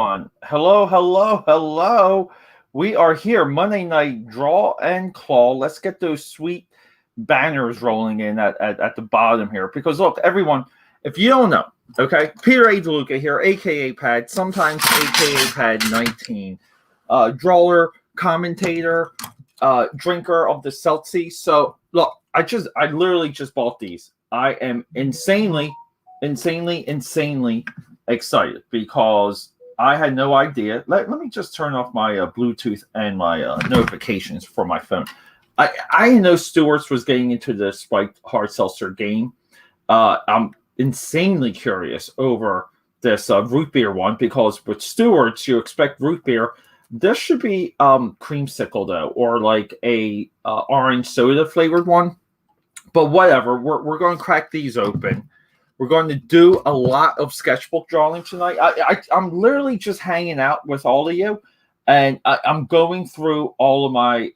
on. Hello, hello, hello. We are here, Monday night draw and claw. Let's get those sweet banners rolling in at the bottom here. Because look, everyone, if you don't know, okay, Peter A. DeLuca here, aka Pad, sometimes aka Pad 19, drawer, commentator, drinker of the Celtics. So look, I literally just bought these. I am insanely excited because I had no idea. Let me just turn off my Bluetooth and my notifications for my phone. I know Stewart's was getting into the spiked hard seltzer game. I'm insanely curious over this root beer one because with Stewart's you expect root beer. This should be creamsicle though, or like a orange soda flavored one. But whatever, we're going to crack these open. We're going to do a lot of sketchbook drawing tonight. I'm literally just hanging out with all of you, and I'm going through all of my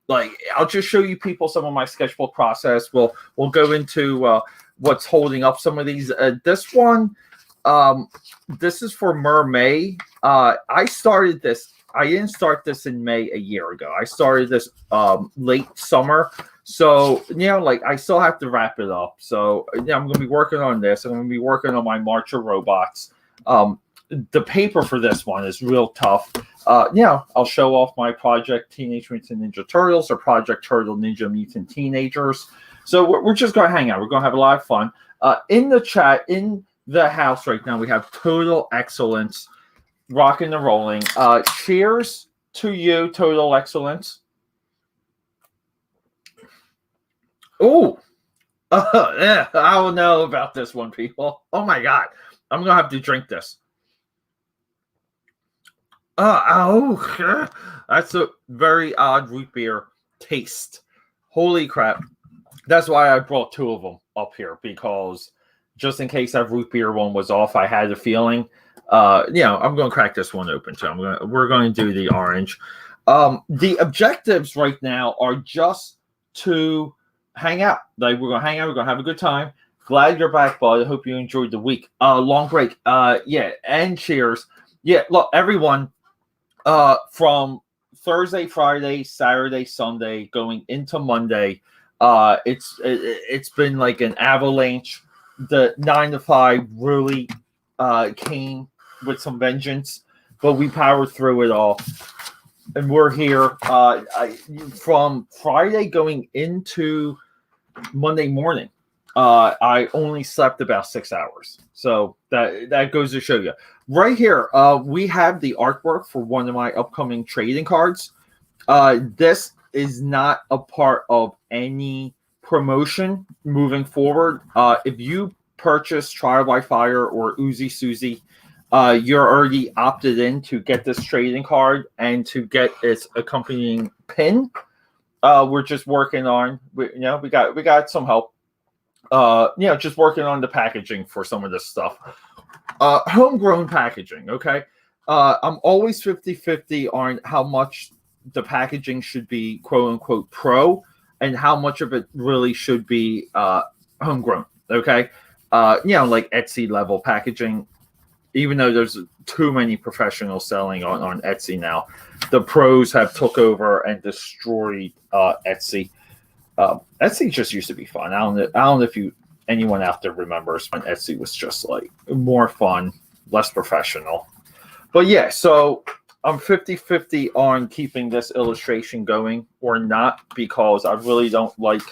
I'll just show you people some of my sketchbook process. We'll go into what's holding up some of these. This one, this is for Mermay. I started this. I didn't start this in May a year ago. I started this late summer. So, I still have to wrap it up. So, I'm going to be working on this. I'm going to be working on my Marcher robots. The paper for this one is real tough. I'll show off my Project Teenage Mutant Ninja Turtles or Project Turtle Ninja Mutant Teenagers. So, we're just going to hang out. We're going to have a lot of fun. In the chat, in the house right now, we have Total Excellence rocking and rolling. Cheers to you, Total Excellence. Oh, yeah, I don't know about this one, people. Oh my God, I'm gonna have to drink this. That's a very odd root beer taste. Holy crap! That's why I brought two of them up here because just in case that root beer one was off, I had a feeling. I'm gonna crack this one open too. We're going to do the orange. The objectives right now are just to hang out. We're gonna hang out. We're gonna have a good time. Glad you're back, bud. I hope you enjoyed the week. Long break. And cheers. Yeah, look, everyone. From Thursday, Friday, Saturday, Sunday, going into Monday, it's been like an avalanche. The 9 to 5 really came with some vengeance, but we powered through it all. And we're here from Friday going into Monday morning. I only slept about 6 hours. So that goes to show you. Right here, we have the artwork for one of my upcoming trading cards. This is not a part of any promotion moving forward. If you purchase Trial by Fire or Uzi Suzy, you're already opted in to get this trading card and to get its accompanying pin. We're just working on, we got some help. Just working on the packaging for some of this stuff. Homegrown packaging, okay? I'm always 50-50 on how much the packaging should be quote-unquote pro and how much of it really should be homegrown, okay? Like Etsy level packaging. Even though there's too many professionals selling on Etsy now, the pros have took over and destroyed Etsy. Etsy just used to be fun. I don't know if anyone out there remembers when Etsy was just like more fun, less professional. But yeah, so I'm 50-50 on keeping this illustration going or not because I really don't like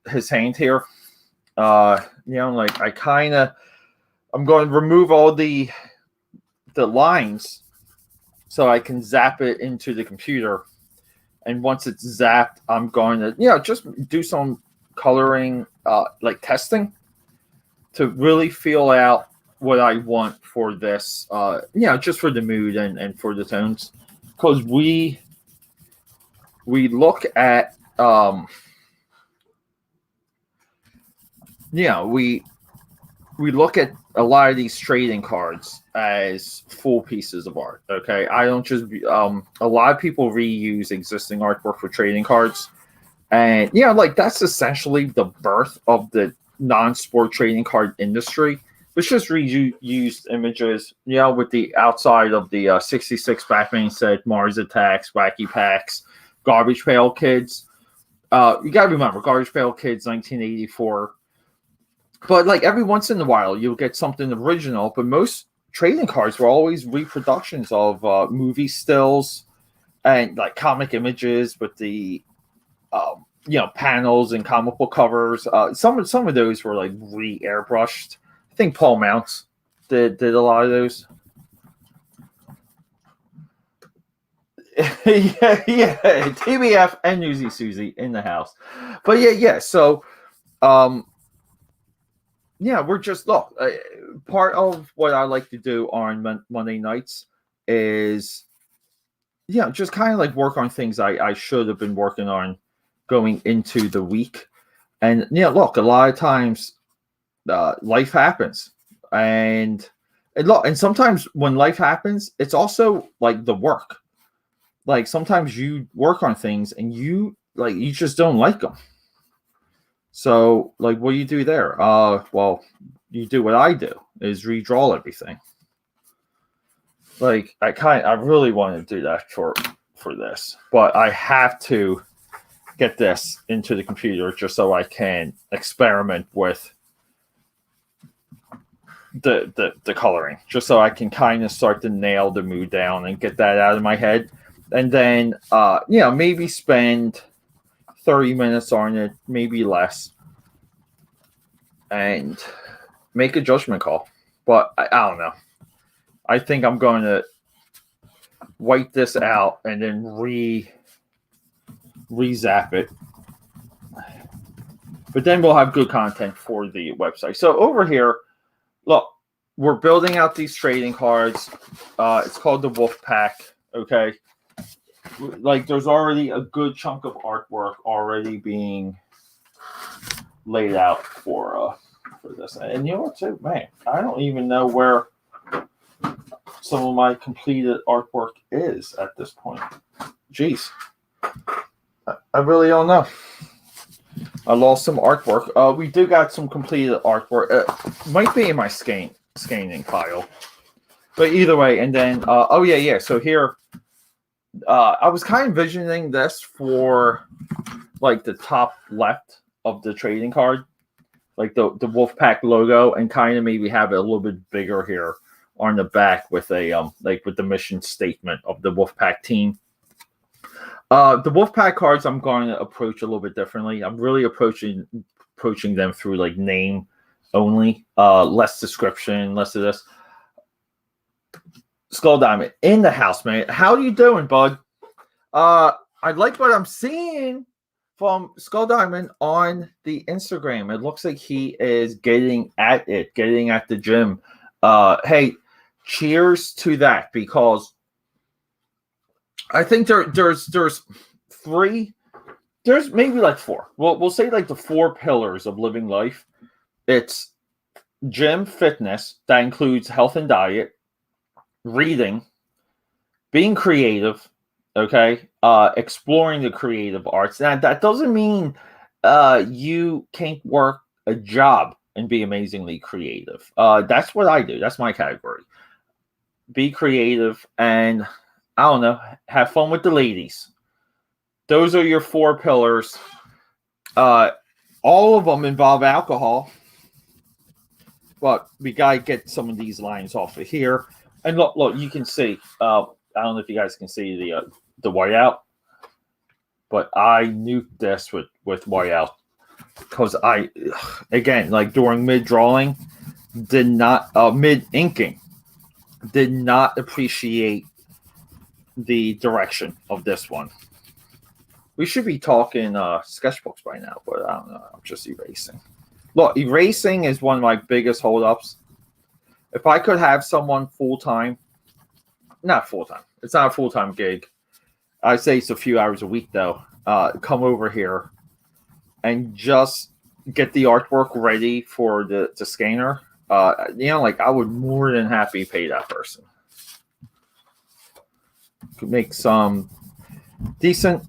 his hand here. I'm going to remove all the lines so I can zap it into the computer. And once it's zapped, I'm going to, just do some coloring, testing to really feel out what I want for this, just for the mood and for the tones. Because we look at, we look at a lot of these trading cards as full pieces of art. Okay, I don't just a lot of people reuse existing artwork for trading cards, and that's essentially the birth of the non-sport trading card industry. it's just reused images, with the outside of the 66 Batman set, Mars Attacks, Wacky Packs, Garbage Pail Kids. You gotta remember, Garbage Pail Kids, 1984. But like every once in a while, you'll get something original. But most trading cards were always reproductions of movie stills and like comic images with the panels and comic book covers. Some of those were like re-airbrushed. I think Paul Mounts did a lot of those. yeah, TBF and Newsy Susie in the house. But yeah. So, we're just part of what I like to do on Monday nights is, just kind of like work on things I should have been working on going into the week. And a lot of times life happens, and sometimes when life happens, it's also like the work. Like sometimes you work on things and you just don't like them. So like, what do you do there? Well, you do what I do, is redraw everything. Like I really want to do that for this, but I have to get this into the computer just so I can experiment with the coloring, just so I can kind of start to nail the mood down and get that out of my head. And then maybe spend 30 minutes on it, maybe less, and make a judgment call. But I don't know. I think I'm going to white this out and then re-zap it. But then we'll have good content for the website. So over here, look, we're building out these trading cards. It's called the Wolf Pack. Okay. Like there's already a good chunk of artwork already being laid out for this. And you know what, too? Man, I don't even know where some of my completed artwork is at this point. Jeez. I really don't know. I lost some artwork. We do got some completed artwork. Might be in my scanning file. But either way, and then, so here, I was kind of envisioning this for like the top left of the trading card, like the Wolfpack logo, and kind of maybe have it a little bit bigger here on the back with a with the mission statement of the Wolfpack team. The Wolfpack cards I'm going to approach a little bit differently. I'm really approaching them through like name only, less description, less of this. Skull Diamond in the house, man. How you doing, bud? I like what I'm seeing from Skull Diamond on the Instagram. It looks like he is getting at the gym. Hey, cheers to that, because I think there's maybe like four. Well, we'll say like the four pillars of living life. It's gym, fitness, that includes health and diet, reading, being creative, okay, exploring the creative arts. Now, that doesn't mean you can't work a job and be amazingly creative. That's what I do. That's my category. Be creative and, I don't know, have fun with the ladies. Those are your four pillars. All of them involve alcohol, but we gotta get some of these lines off of here. And look, you can see. I don't know if you guys can see the whiteout, but I nuked this with whiteout because again, like during mid drawing, mid inking, did not appreciate the direction of this one. We should be talking sketchbooks by now, but I don't know. I'm just erasing. Look, erasing is one of my biggest holdups. If I could have someone full-time, not full-time, it's not a full-time gig. I'd say it's a few hours a week, though. Come over here and just get the artwork ready for the scanner. I would more than happy pay that person. Could make some decent,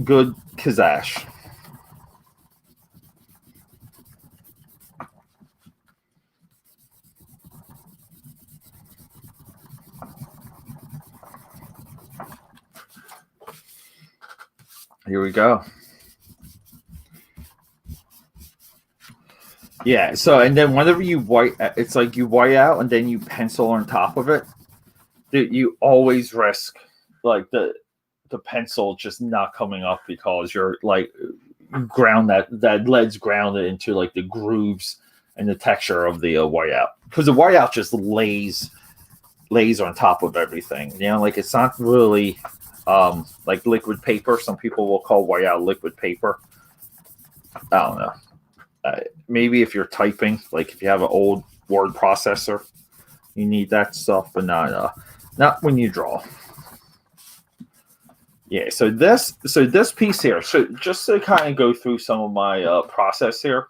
good kazash. Here we go. Yeah, so and then whenever you white, it's like you white out and then you pencil on top of it. You always risk like the pencil just not coming up because you're like ground that lead's grounded into like the grooves and the texture of the whiteout because the whiteout just lays on top of everything. You know, like it's not really like liquid paper. Some people will call whiteout liquid paper. I don't know. Maybe if you're typing, like if you have an old word processor, you need that stuff, but not when you draw. Yeah, so this piece here. So just to kind of go through some of my process here.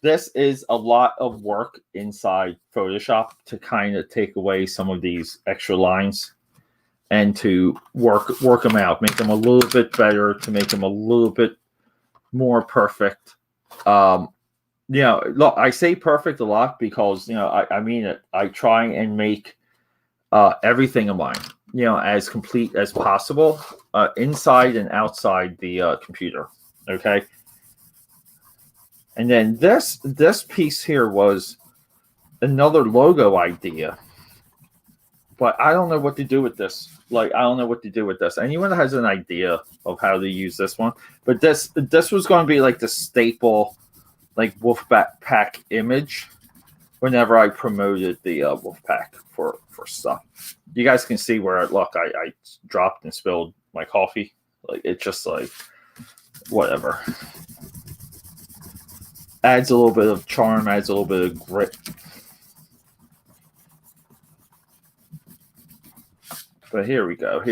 This is a lot of work inside Photoshop to kind of take away some of these extra lines and to work them out, make them a little bit better, to make them a little bit more perfect. Look, I say perfect a lot because I mean it. I try and make everything of mine, as complete as possible, inside and outside the computer. Okay. And then this piece here was another logo idea, but I don't know what to do with this. Like, I don't know what to do with this. Anyone that has an idea of how to use this one, but this was going to be like the staple, like Wolfpack image whenever I promoted the Wolfpack for stuff. You guys can see where I dropped and spilled my coffee. Like, it's just like whatever. Adds a little bit of charm, adds a little bit of grit. But here we go.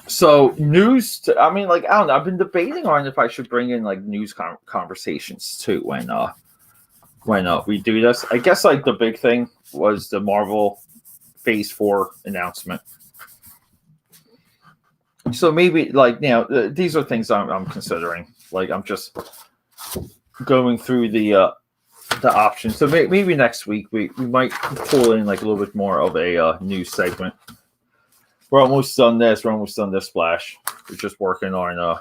So news, I mean, like, I don't know. I've been debating on if I should bring in like news conversations too when we do this. I guess like the big thing was the Marvel Phase 4 announcement. So maybe like these are things I'm considering. Like I'm just going through the options. So maybe next week we might pull in like a little bit more of a news segment. We're almost done this. We're almost done this splash. We're just working on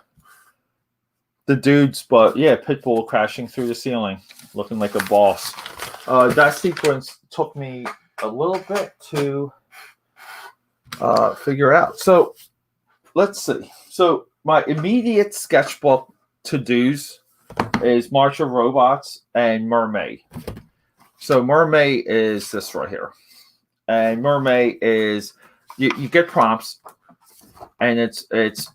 the dudes, but yeah, Pitbull crashing through the ceiling, looking like a boss. That sequence took me a little bit to figure out. So let's see. So my immediate sketchbook to-dos is March of Robots and Mermaid. So Mermaid is this right here. And Mermaid is, you get prompts, and it's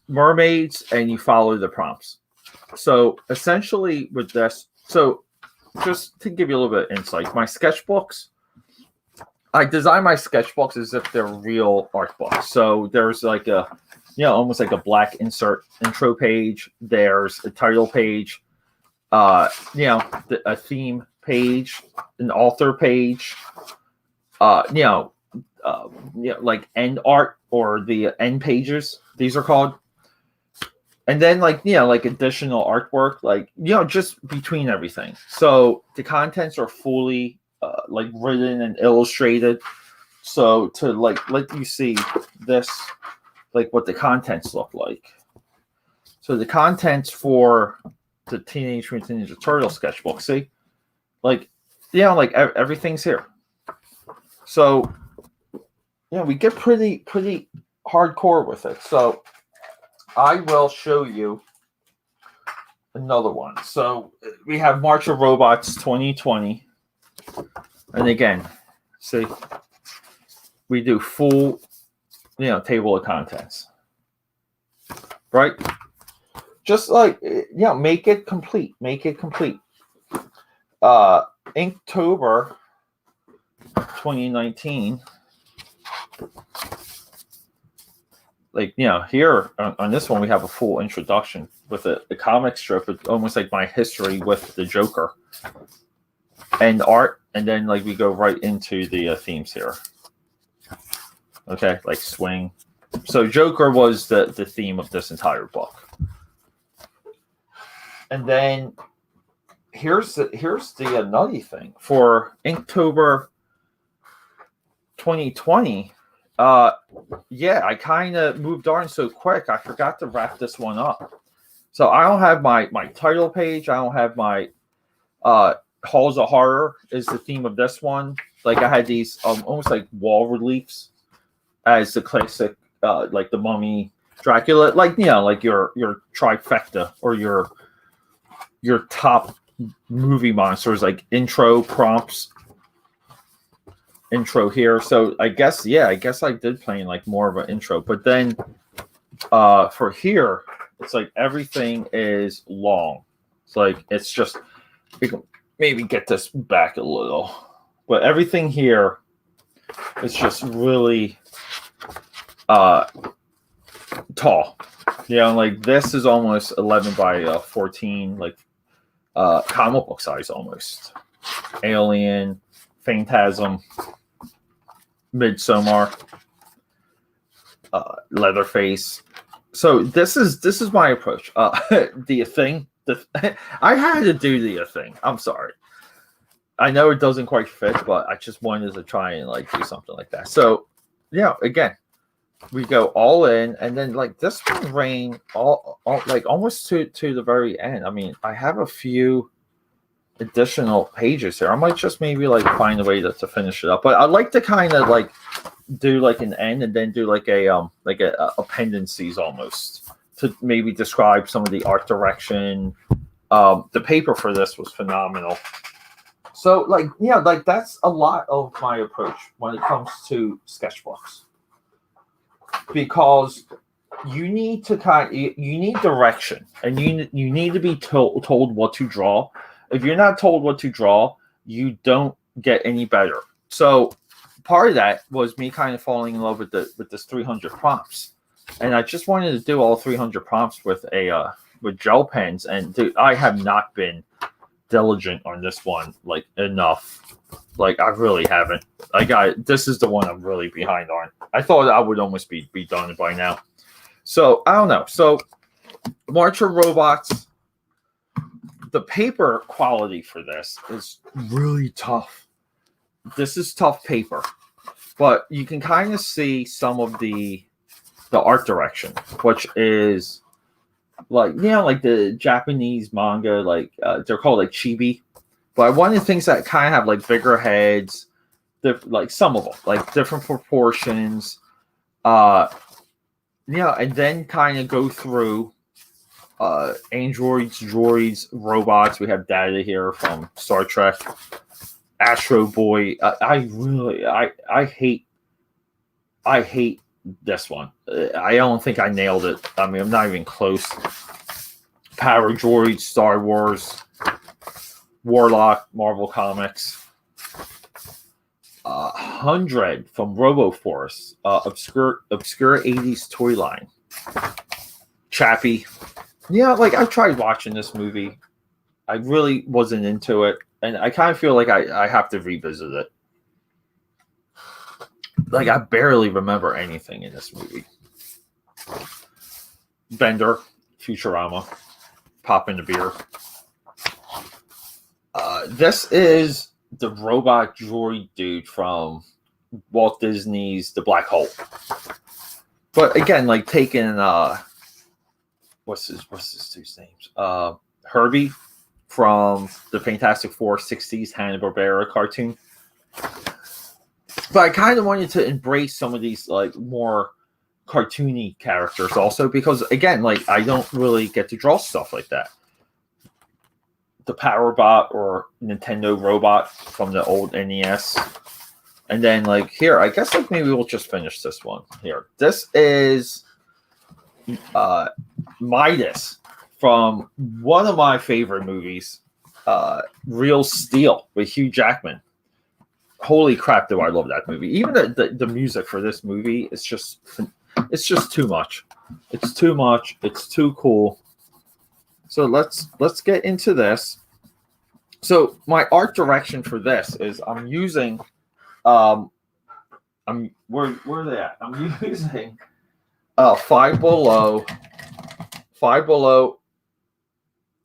mermaids, and you follow the prompts. So essentially with this, so just to give you a little bit of insight, my sketchbooks, I design my sketchbooks as if they're real art books. So there's like a, almost like a black intro page. There's a title page, a theme page, an author page, like end art or the end pages. These are called. And then like additional artwork, like just between everything. So the contents are fully like written and illustrated. So to like let you see this, like what the contents look like. So the contents for the Teenage Mutant Ninja Turtle sketchbook, see, like everything's here. So we get pretty hardcore with it. So I will show you another one. So we have March of Robots 2020. And again, see, we do full, table of contents. Right? Just like, make it complete. Make it complete. Inktober 2019. Like, here on this one, we have a full introduction with a comic strip. It's almost like my history with the Joker and art. And then like we go right into the themes here. Okay. Like swing. So Joker was the theme of this entire book. And then here's the nutty thing for Inktober 2020. Yeah, I kind of moved on so quick. I forgot to wrap this one up. So I don't have my title page. I don't have my Halls of Horror is the theme of this one. Like I had these almost like wall reliefs as the classic, like the Mummy, Dracula, like like your trifecta or your top movie monsters, like intro prompts, intro here. So I guess I did plan like more of an intro, but then for here it's like everything is long. It's like it's just we can maybe get this back a little, but everything here is just really tall. Like this is almost 11 by 14, like comic book size almost. Alien, Phantasm, Midsommar, Leatherface. So this is my approach. The thing, I had to do the thing. I'm sorry. I know it doesn't quite fit, but I just wanted to try and like do something like that. So again, we go all in, and then like this one ran all like almost to the very end. I mean, I have a few additional pages here. I might just maybe like find a way to finish it up, but I'd like to kind of like do like an end and then do like a appendices almost to maybe describe some of the art direction. The paper for this was phenomenal. So like like that's a lot of my approach when it comes to sketchbooks, because you need to you need direction, and you need to be told what to draw. If you're not told what to draw, you don't get any better. So part of that was me kind of falling in love with this 300 prompts, and I just wanted to do all 300 prompts with with gel pens. And dude, I have not been diligent on this one like enough. Like I really haven't. This is the one I'm really behind on. I thought I would almost be done by now. So I don't know. So March of Robots. The paper quality for this is really tough. This is tough paper, but you can kind of see some of the art direction, which is like like the Japanese manga, like they're called like chibi. But one of the things that kind of have like bigger heads, like some of them, like different proportions, and then kind of go through androids, droids, robots. We have Data here from Star Trek, Astro Boy. I hate this one. I don't think I nailed it. I mean, I'm not even close. Power Droids, Star Wars, Warlock, Marvel Comics. 100 from RoboForce, obscure 80s toy line. Chappie. Like I tried watching this movie. I really wasn't into it, and I kind of feel like I have to revisit it. Like I barely remember anything in this movie. Bender, Futurama, popping the beer. This is the robot droid dude from Walt Disney's The Black Hole. But again, like taking what's his dude's names? Herbie from the Fantastic Four 60s Hanna-Barbera cartoon. But I kind of wanted to embrace some of these like more cartoony characters also, because again, like I don't really get to draw stuff like that. The Power Bot or Nintendo Robot from the old NES. And then like here, I guess like maybe we'll just finish this one here. This is Midas from one of my favorite movies, Real Steel with Hugh Jackman. Holy crap, do I love that movie. Even the music for this movie is just too much. It's too much. It's too cool. So let's get into this. So my art direction for this is I'm using where are they at? I'm using Five Below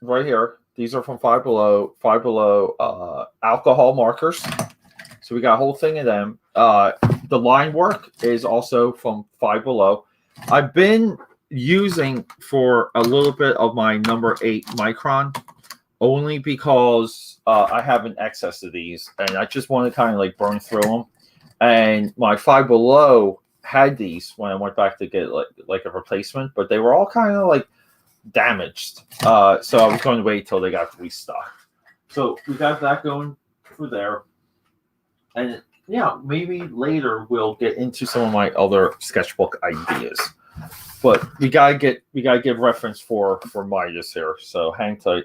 right here. These are from Five Below. Five Below alcohol markers. So we got a whole thing of them. The line work is also from Five Below. I've been using for a little bit of my number 8 micron, only because I have an excess of these, and I just want to kind of like burn through them. And my Five Below had these when I went back to get like a replacement, but they were all kind of like damaged. So I was going to wait till they got restocked. So we got that going for there. And yeah, maybe later we'll get into some of my other sketchbook ideas. But we gotta give reference for Midas here. So hang tight.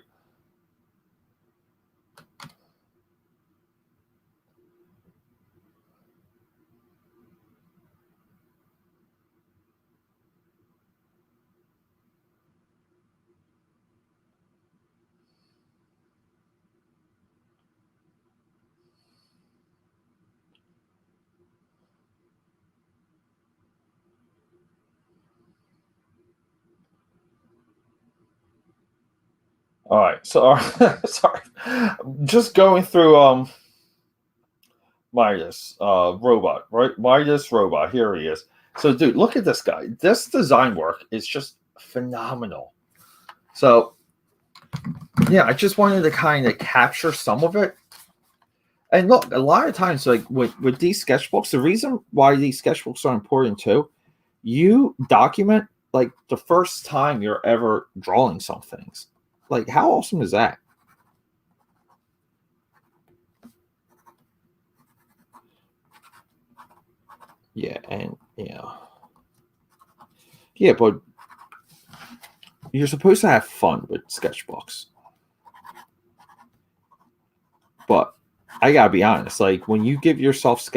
All right, so sorry, just going through Midas robot, right? Midas robot. Here he is. So, dude, look at this guy. This design work is just phenomenal. So, yeah, I just wanted to kind of capture some of it. And look, a lot of times, like with these sketchbooks, the reason why these sketchbooks are important too, you document like the first time you're ever drawing some things. Like, how awesome is that? Yeah, and yeah, but you're supposed to have fun with sketchbooks. But I gotta be honest, like when you give yourself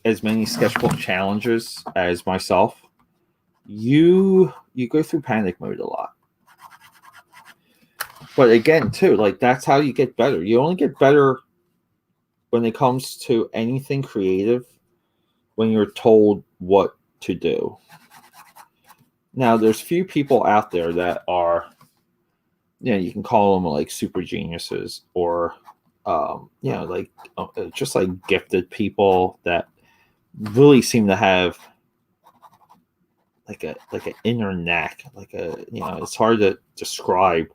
as many sketchbook challenges as myself, you go through panic mode a lot. But again, too, like that's how you get better. You only get better when it comes to anything creative when you're told what to do. Now, there's few people out there that are, you can call them like super geniuses or, like just like gifted people that really seem to have like an inner knack, like it's hard to describe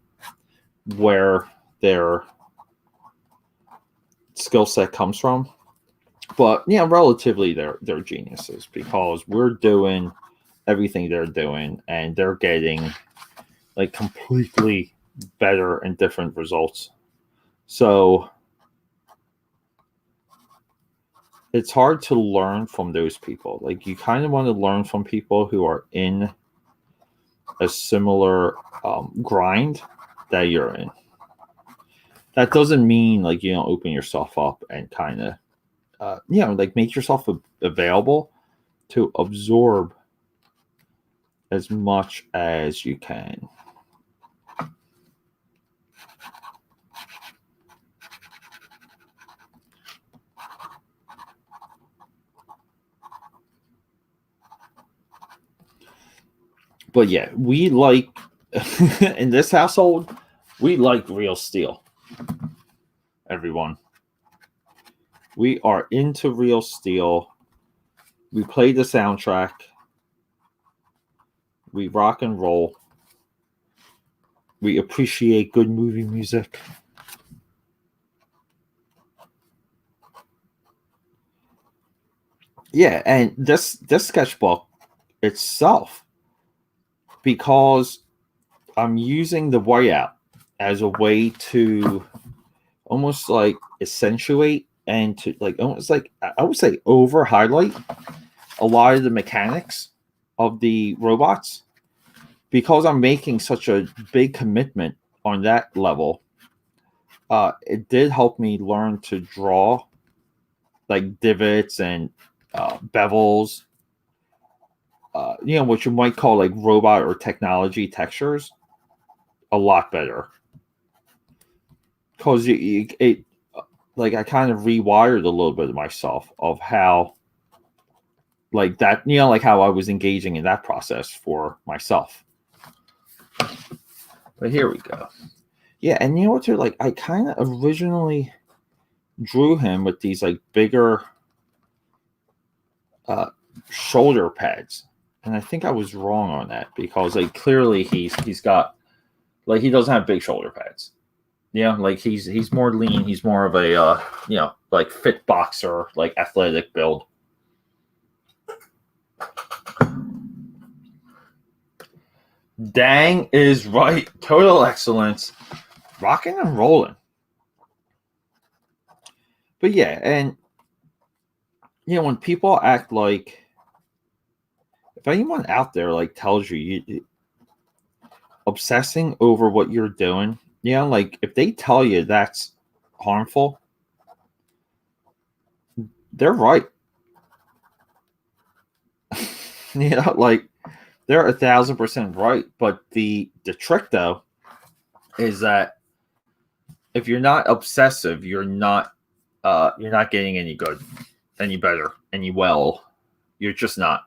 where their skill set comes from, but relatively they're geniuses because we're doing everything they're doing and they're getting like completely better and different results. So it's hard to learn from those people. Like you kind of want to learn from people who are in a similar grind that you're in. That doesn't mean like you don't open yourself up and kind of like make yourself available to absorb as much as you can. But yeah, we like in this household, we like real steel. Everyone, we are into real steel. We play the soundtrack. We rock and roll. We appreciate good movie music. Yeah, and this sketchbook itself, because I'm using the whiteout as a way to almost like accentuate and to like almost like I would say over highlight a lot of the mechanics of the robots, because I'm making such a big commitment on that level. It did help me learn to draw like divots and bevels, what you might call like robot or technology textures, a lot better. Because like I kind of rewired a little bit of myself of how like that, like how I was engaging in that process for myself. But here we go. Yeah, and you know what, too? Like, I kind of originally drew him with these, like, bigger shoulder pads. And I think I was wrong on that because, like, clearly he's got, like, he doesn't have big shoulder pads. Yeah, like, he's more lean. He's more of a, like, fit boxer, like, athletic build. Dang is right. Total excellence. Rocking and rolling. But yeah, and when people act like, if anyone out there like tells you obsessing over what you're doing, like, if they tell you that's harmful, they're right. Like, they're 1,000% right. But the trick, though, is that if you're not obsessive, you're not getting any good, any better, any well. You're just not.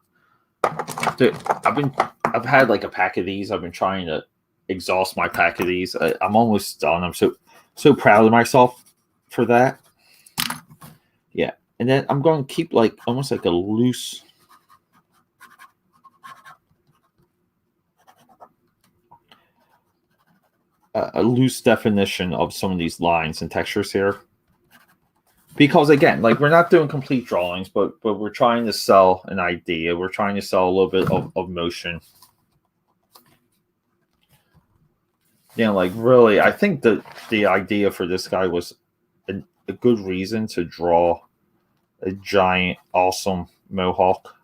Dude, I've had like a pack of these. I've been trying to exhaust my pack of these. I'm almost done. I'm so proud of myself for that. Yeah, and then I'm going to keep like almost like a loose definition of some of these lines and textures here. Because, again, like, we're not doing complete drawings, but we're trying to sell an idea. We're trying to sell a little bit of motion. Like, really, I think that the idea for this guy was a good reason to draw a giant, awesome mohawk.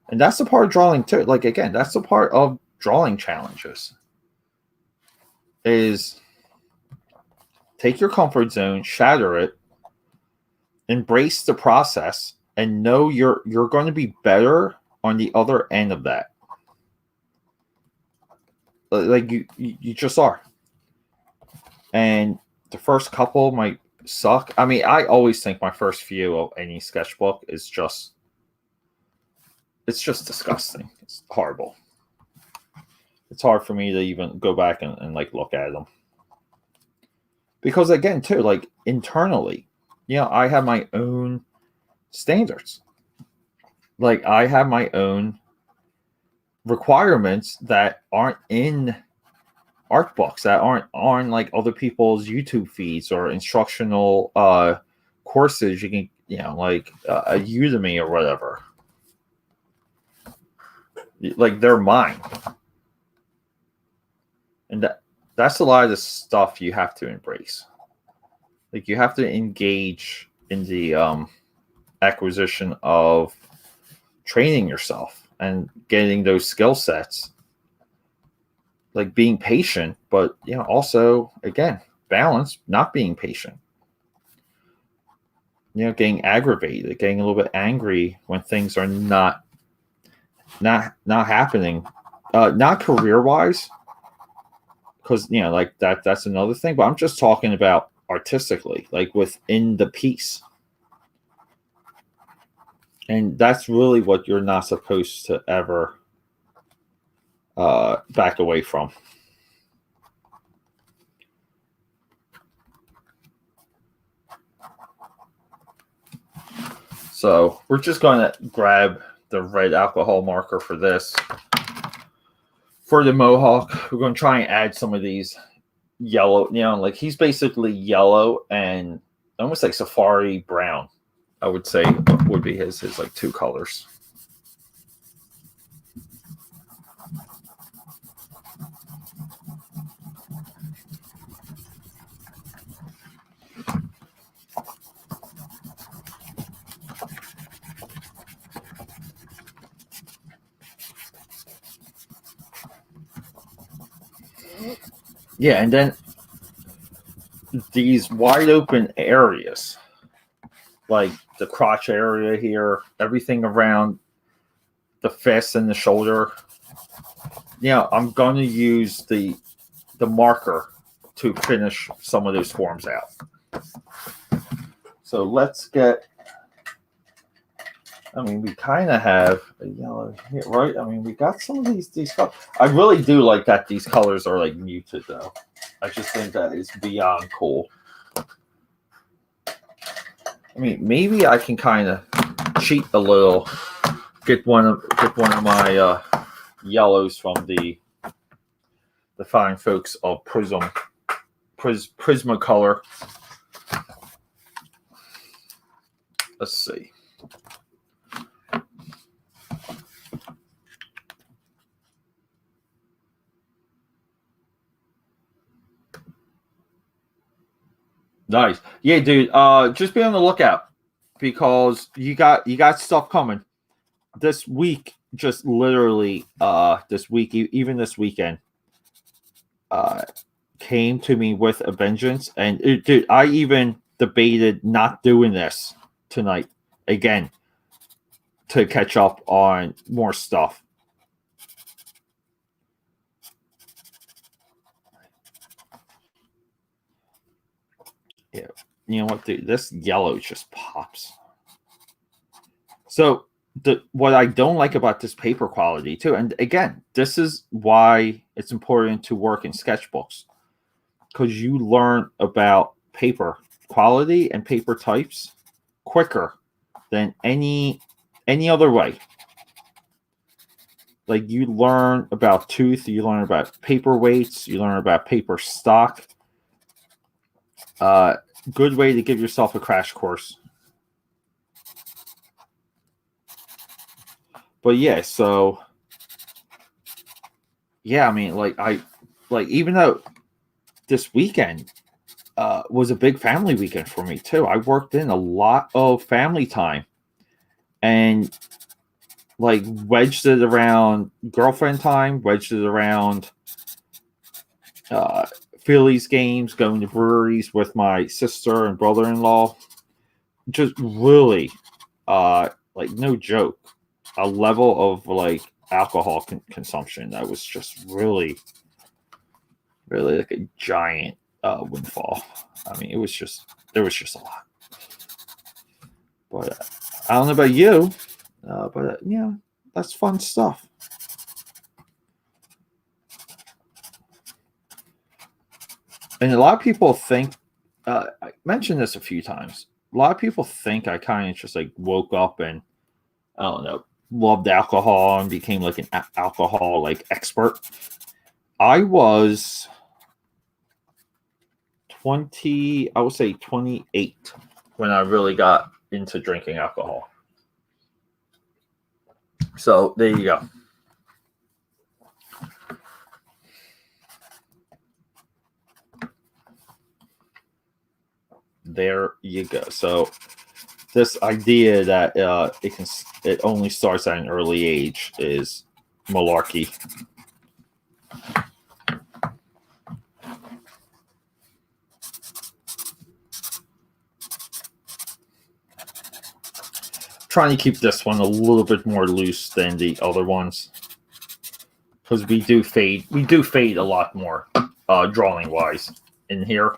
And that's the part of drawing, too. Like, again, that's the part of drawing challenges. Is take your comfort zone, shatter it, embrace the process, and know you're going to be better on the other end of that. Like, you just are. And the first couple might suck. I mean, I always think my first few of any sketchbook is just, it's just disgusting. It's horrible. It's hard for me to even go back and like look at them. Because, again, too, like, internally, I have my own standards. Like, I have my own requirements that aren't in art books, that aren't on like other people's YouTube feeds or instructional courses. You can, like a Udemy or whatever. Like, they're mine. And that's a lot of the stuff you have to embrace. Like, you have to engage in the acquisition of training yourself and getting those skill sets. Like, being patient, but also, again, balance, not being patient. Getting aggravated, getting a little bit angry when things are not happening. Not career-wise, because like that's another thing. But I'm just talking about artistically, like within the piece. And that's really what you're not supposed to ever back away from. So we're just going to grab the red alcohol marker for this. For the mohawk, we're going to try and add some of these yellow, like, he's basically yellow and almost like safari brown, I would say would be his like two colors. Yeah, and then these wide open areas, like the crotch area here, everything around the fist and the shoulder. I'm going to use the marker to finish some of those forms out. So let's get I mean, we kind of have a yellow here, right? I mean, we got some of these colors. I really do like that these colors are like muted, though. I just think that is beyond cool. I mean, maybe I can kind of cheat a little, get one of my yellows from the fine folks of Prismacolor. Let's see. Nice. Yeah, dude. Just be on the lookout because you got stuff coming this week. Just literally, this week, even this weekend, came to me with a vengeance. And dude, I even debated not doing this tonight again to catch up on more stuff. Yeah, you know what, dude? This yellow just pops. So what I don't like about this paper quality too, and again, this is why it's important to work in sketchbooks, because you learn about paper quality and paper types quicker than any other way. Like, you learn about tooth, you learn about paper weights, you learn about paper stock. Good way to give yourself a crash course. But yeah, so yeah, I mean, even though this weekend was a big family weekend for me too, I worked in a lot of family time and like wedged it around girlfriend time, wedged it around Phillies games, going to breweries with my sister and brother-in-law. Just really, like, no joke, a level of like alcohol consumption that was just really like a giant windfall. I mean, there was just a lot. But I don't know about you, but yeah, that's fun stuff. And a lot of people think, I mentioned this a few times, a lot of people think I kind of just like woke up and, I don't know, loved alcohol and became like an alcohol like expert. I was 20, I would say 28 when I really got into drinking alcohol. So there you go. There you go. So this idea that it only starts at an early age is malarkey. Trying to keep this one a little bit more loose than the other ones, because we do fade a lot more drawing wise in here.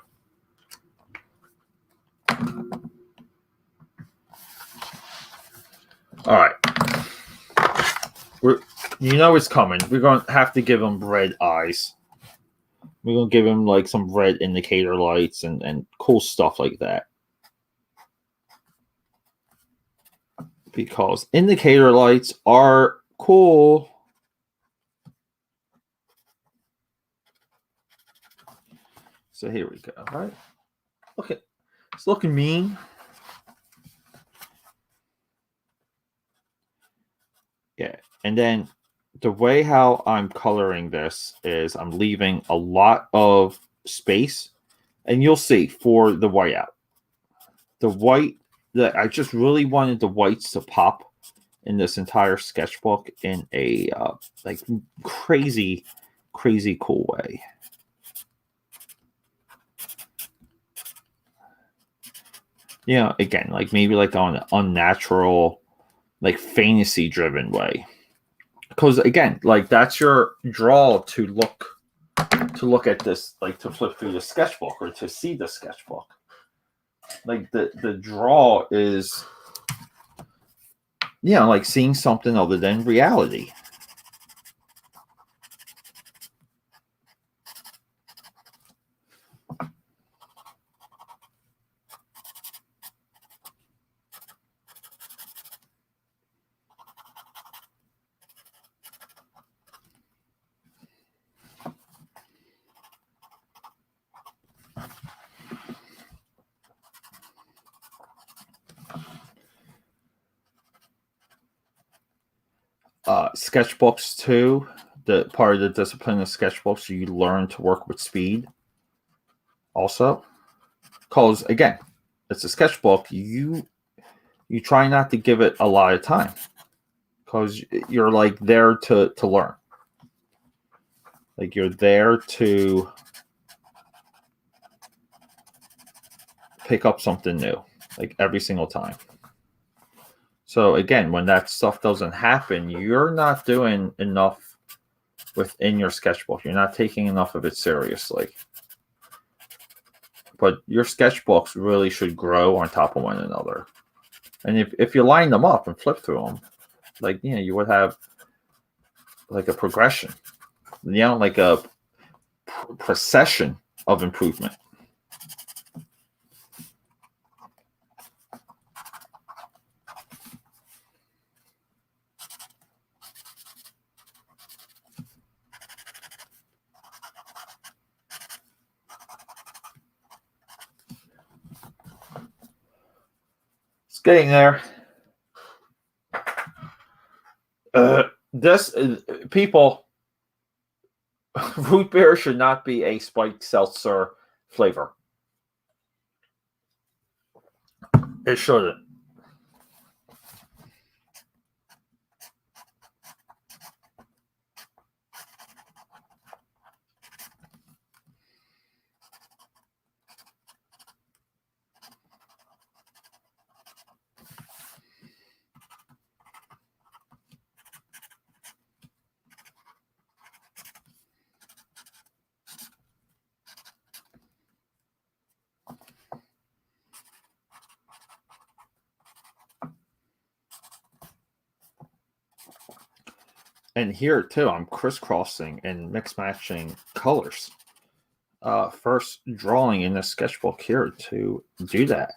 All right, it's coming. We're gonna have to give him red eyes. We're gonna give him like some red indicator lights and cool stuff like that, because indicator lights are cool. So here we go. All right, okay, it's looking mean. Yeah, and then the way how I'm coloring this is I'm leaving a lot of space, and you'll see for the whiteout. The white, that I just really wanted the whites to pop in this entire sketchbook in a like crazy cool way. Yeah, again, like maybe like on an unnatural, like fantasy driven way. Because again, like that's your draw to look at this, like to flip through the sketchbook or to see the sketchbook. Like the draw is like seeing something other than reality. Sketchbooks too. The part of the discipline of sketchbooks, you learn to work with speed. Also, because again, it's a sketchbook. You try not to give it a lot of time because you're like there to learn. Like you're there to pick up something new, like every single time. So again, when that stuff doesn't happen, you're not doing enough within your sketchbook. You're not taking enough of it seriously. But your sketchbooks really should grow on top of one another. And if you line them up and flip through them, like, you would have like a progression, like a procession of improvement. It's getting there. This people, root beer should not be a spiked seltzer flavor. It shouldn't. And here too, I'm crisscrossing and mix matching colors. First drawing in the sketchbook here to do that.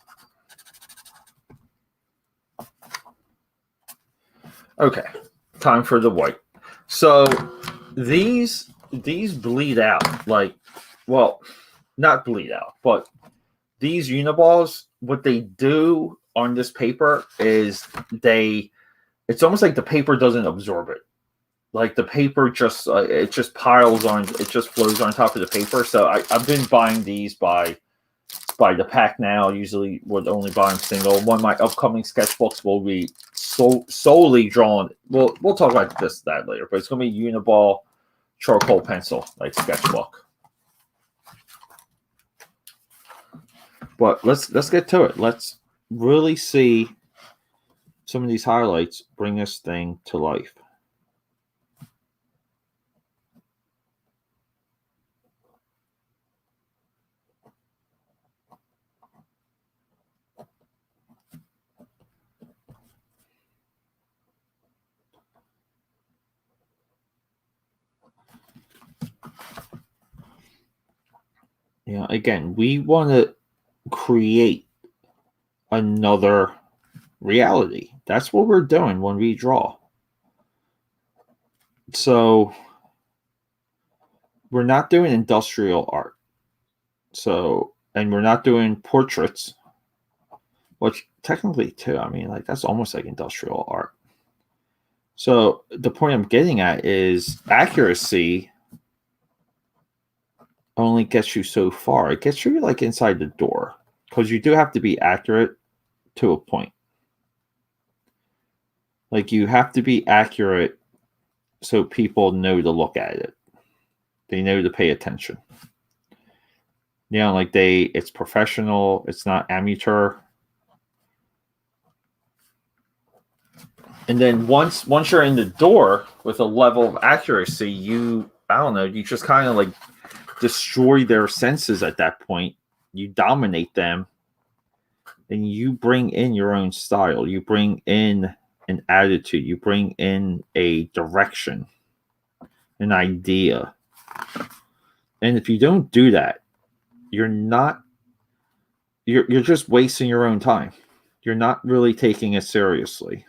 Okay, time for the white. So these bleed out, like, well, not bleed out, but these uniballs, what they do on this paper is it's almost like the paper doesn't absorb it. Like the paper just it just piles on, it just flows on top of the paper. So I've been buying these by the pack now. Usually would only buy them single. One of my upcoming sketchbooks will be solely drawn. We'll talk about that later, but it's going to be uniball charcoal pencil, like sketchbook. But let's get to it. Let's really see some of these highlights bring this thing to life. Again, we want to create another reality. That's what we're doing when we draw. So we're not doing industrial art. And we're not doing portraits, which technically too, I mean, like that's almost like industrial art. So the point I'm getting at is accuracy only gets you so far. It gets you like inside the door because you do have to be accurate to a point. Like you have to be accurate so people know to look at it. They know to pay attention. Like it's professional. It's not amateur. And then once you're in the door with a level of accuracy, you just kind of like destroy their senses at that point. You dominate them and you bring in your own style. You bring in an attitude, you bring in a direction, an idea. And if you don't do that, you're not you're just wasting your own time. You're not really taking it seriously.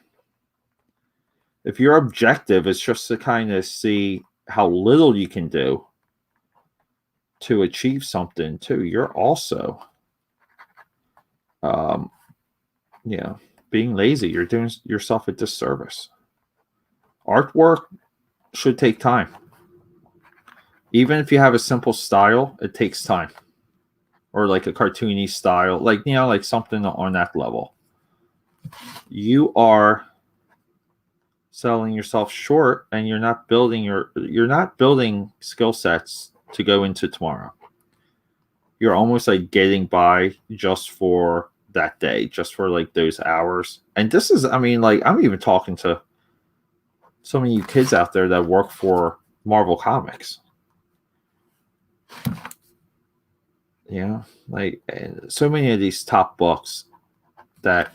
If your objective is just to kind of see how little you can do to achieve something too, you're also um being lazy. You're doing yourself a disservice. Artwork should take time. Even if you have a simple style, it takes time. Or like a cartoony style, like like something on that level. You are selling yourself short, and you're not building skill sets to go into tomorrow. You're almost like getting by just for that day, just for like those hours. And this is, I mean, like, I'm even talking to so many kids out there that work for Marvel Comics. Like so many of these top books that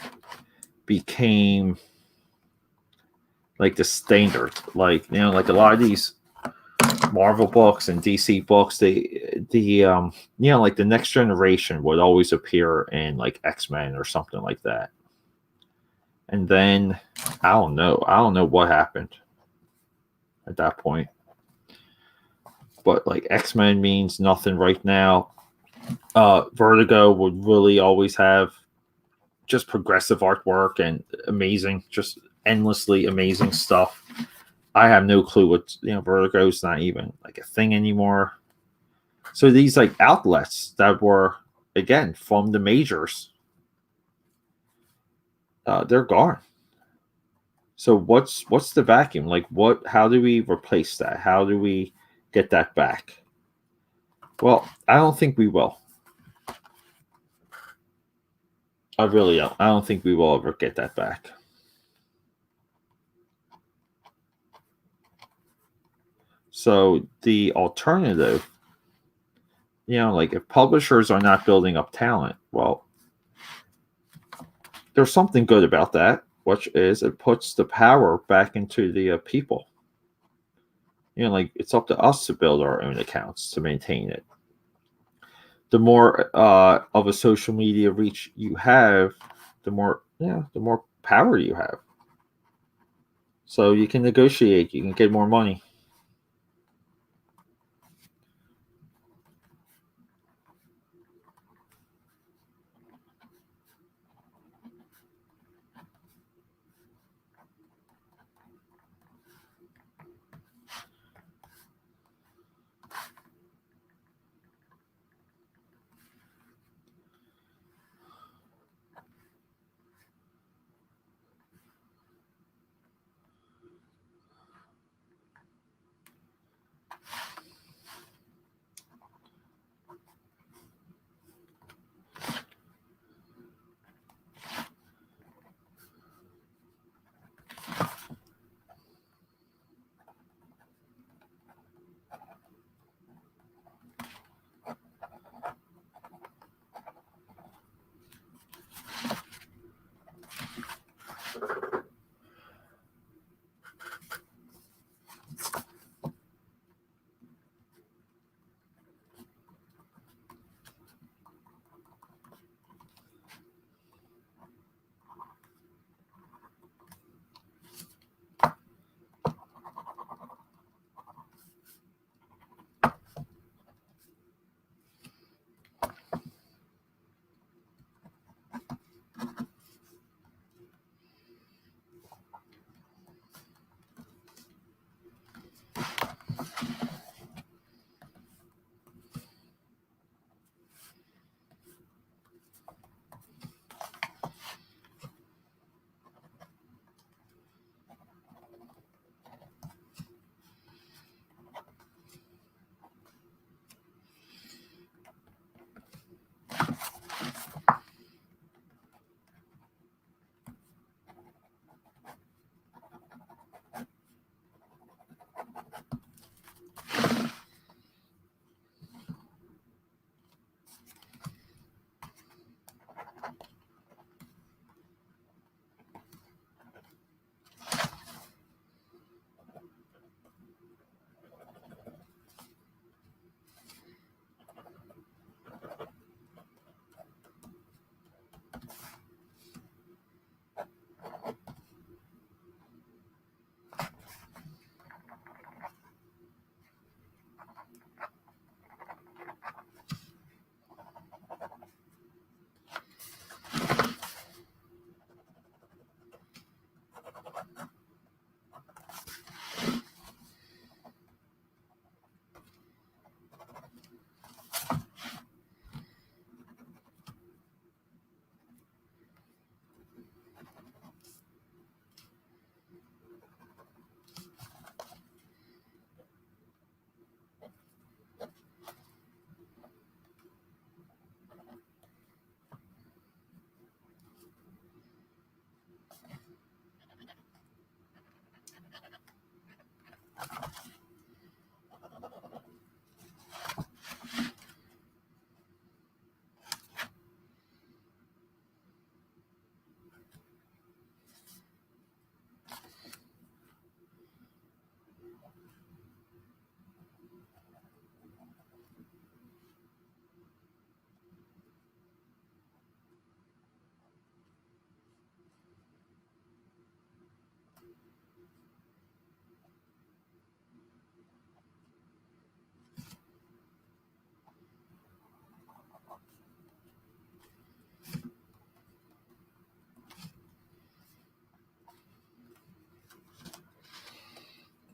became like the standard, like like a lot of these Marvel books and DC books, like the next generation would always appear in like X-Men or something like that. And then I don't know what happened at that point. But like X-Men means nothing right now. Vertigo would really always have just progressive artwork and amazing, just endlessly amazing stuff. I have no clue what Vertigo's not even like a thing anymore. So these like outlets that were again from the majors, they're gone. So what's the vacuum? Like how do we replace that? How do we get that back? Well, I don't think we will. I really don't. I don't think we will ever get that back. So the alternative, like if publishers are not building up talent, well, there's something good about that, which is it puts the power back into the people. Like it's up to us to build our own accounts to maintain it. The more of a social media reach you have, the more power you have. So you can negotiate, you can get more money.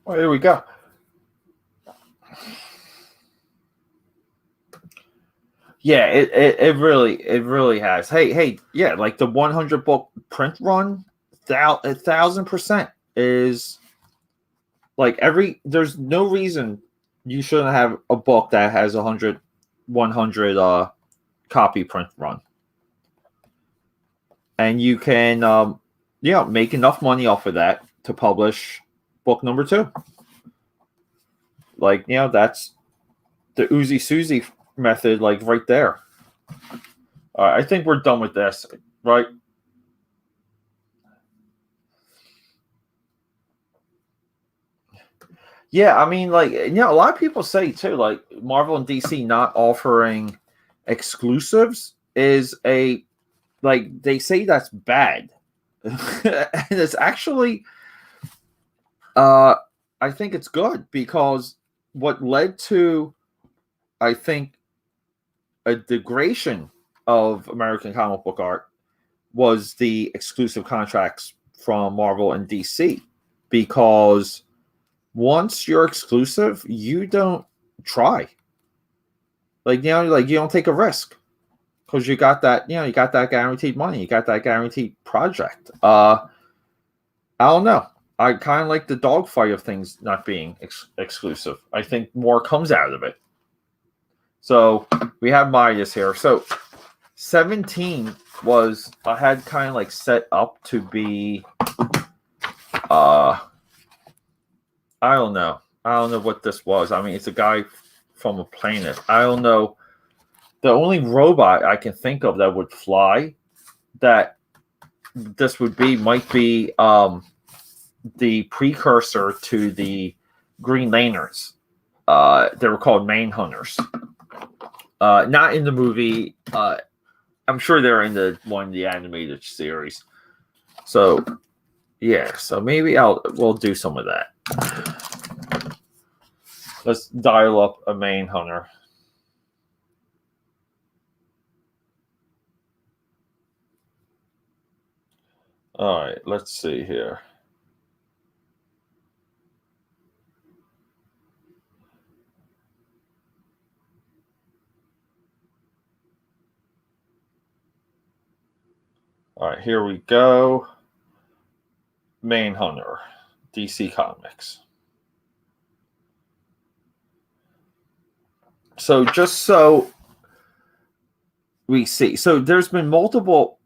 Oh, here we go. Yeah, it really has. Hey, yeah, like the 100 book print run, 1,000% is like there's no reason you shouldn't have a book that has 100 copy print run, and you can make enough money off of that to publish book number 2. Like, that's the Uzi Susie method, like right there. All right, I think we're done with this, right? Yeah, I mean, like, a lot of people say too, like Marvel and DC not offering exclusives is like they say that's bad, and it's actually, I think it's good, because what led to, I think, a degradation of American comic book art was the exclusive contracts from Marvel and DC, because once you're exclusive, you don't try. Like, you don't take a risk, because you got that, guaranteed money, you got that guaranteed project. I don't know. I kind of like the dogfight of things not being exclusive. I think more comes out of it. So we have Midas here. So 17 was, I had kind of like set up to be, I don't know. I don't know what this was. I mean, it's a guy from a planet. I don't know. The only robot I can think of that would fly, that this might be the precursor to the Green Lanterns. They were called Manhunters. Not in the movie. I'm sure they're in one of the animated series. So yeah, so maybe we'll do some of that. Let's dial up a Manhunter. All right, let's see here. All right, here we go. Manhunter, DC Comics. So just so we see, so there's been multiple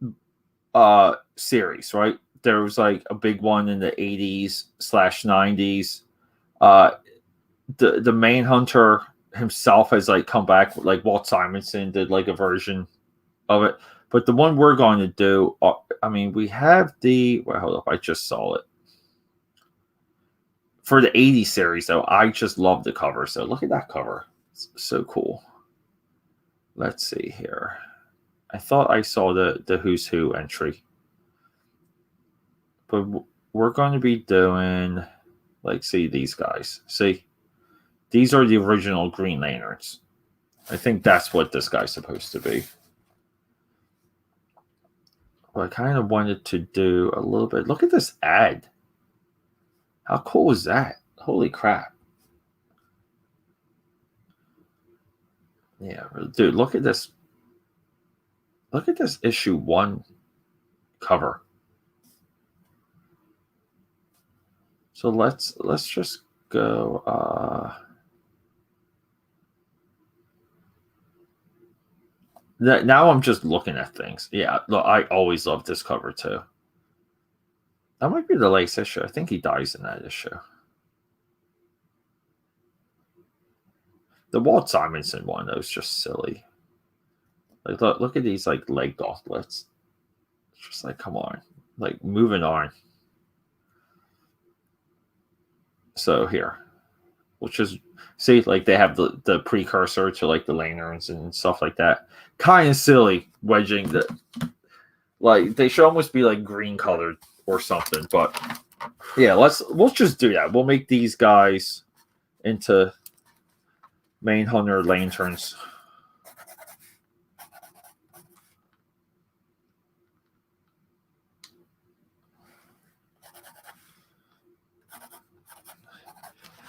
series, right? There was like a big one in the 80s/90s. The Manhunter himself has like come back, like Walt Simonson did like a version of it. But the one we're going to do, I mean, we have hold up, I just saw it. For the 80s series, though, I just love the cover. So look at that cover. It's so cool. Let's see here. I thought I saw the Who's Who entry. But we're going to be doing, like, see these guys. See? These are the original Green Lanterns. I think that's what this guy's supposed to be. But I kind of wanted to do a little bit. Look at this ad. How cool is that? Holy crap. Yeah, dude, look at this. Look at this issue 1 cover. So let's just go. Now I'm just looking at things. Yeah, look, I always love this cover too. That might be the latest issue. I think he dies in that issue. The Walt Simonson one, that was just silly. Like, look at these like leg gauntlets. It's just like, come on, like, moving on. So here, which is, see, like they have the precursor to like the lanterns and stuff like that. Kind of silly wedging the, like, they should almost be like green colored or something. But yeah, we'll just do that. We'll make these guys into Manhunter lanterns.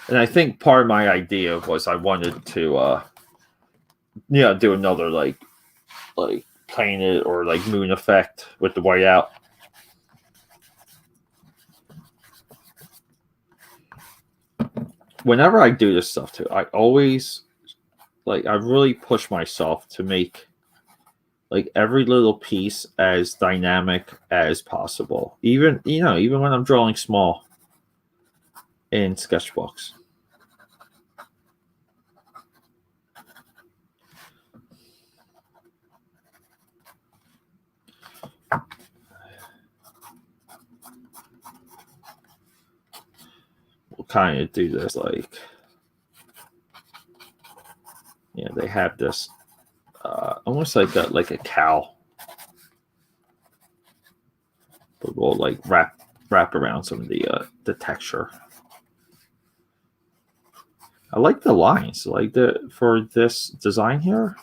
And I think part of my idea was I wanted to, do another like planet or like moon effect with the whiteout. Whenever I do this stuff too, I always I really push myself to make like every little piece as dynamic as possible. Even when I'm drawing small in sketchbooks. We'll kind of do this they have this almost like a cow, but we'll like wrap around some of the texture. I like the lines, for this design here.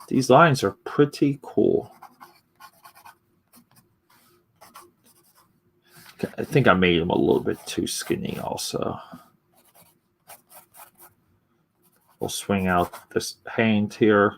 These lines are pretty cool. I think I made them a little bit too skinny also. We'll swing out this hand here.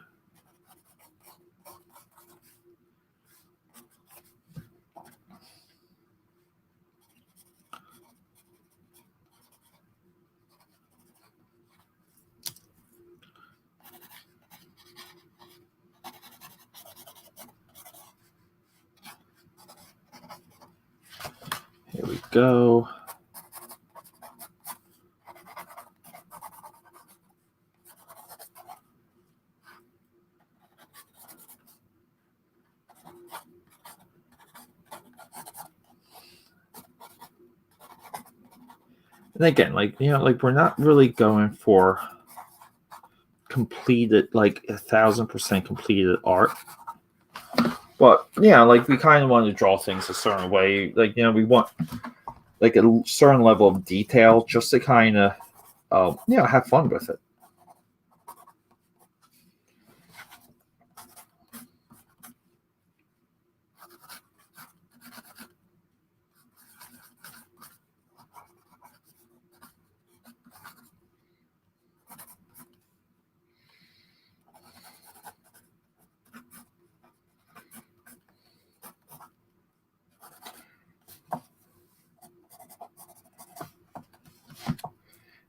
Here we go. And again, we're not really going for completed, 1,000% completed art. But yeah, we kind of want to draw things a certain way. We want a certain level of detail just to kind of, have fun with it.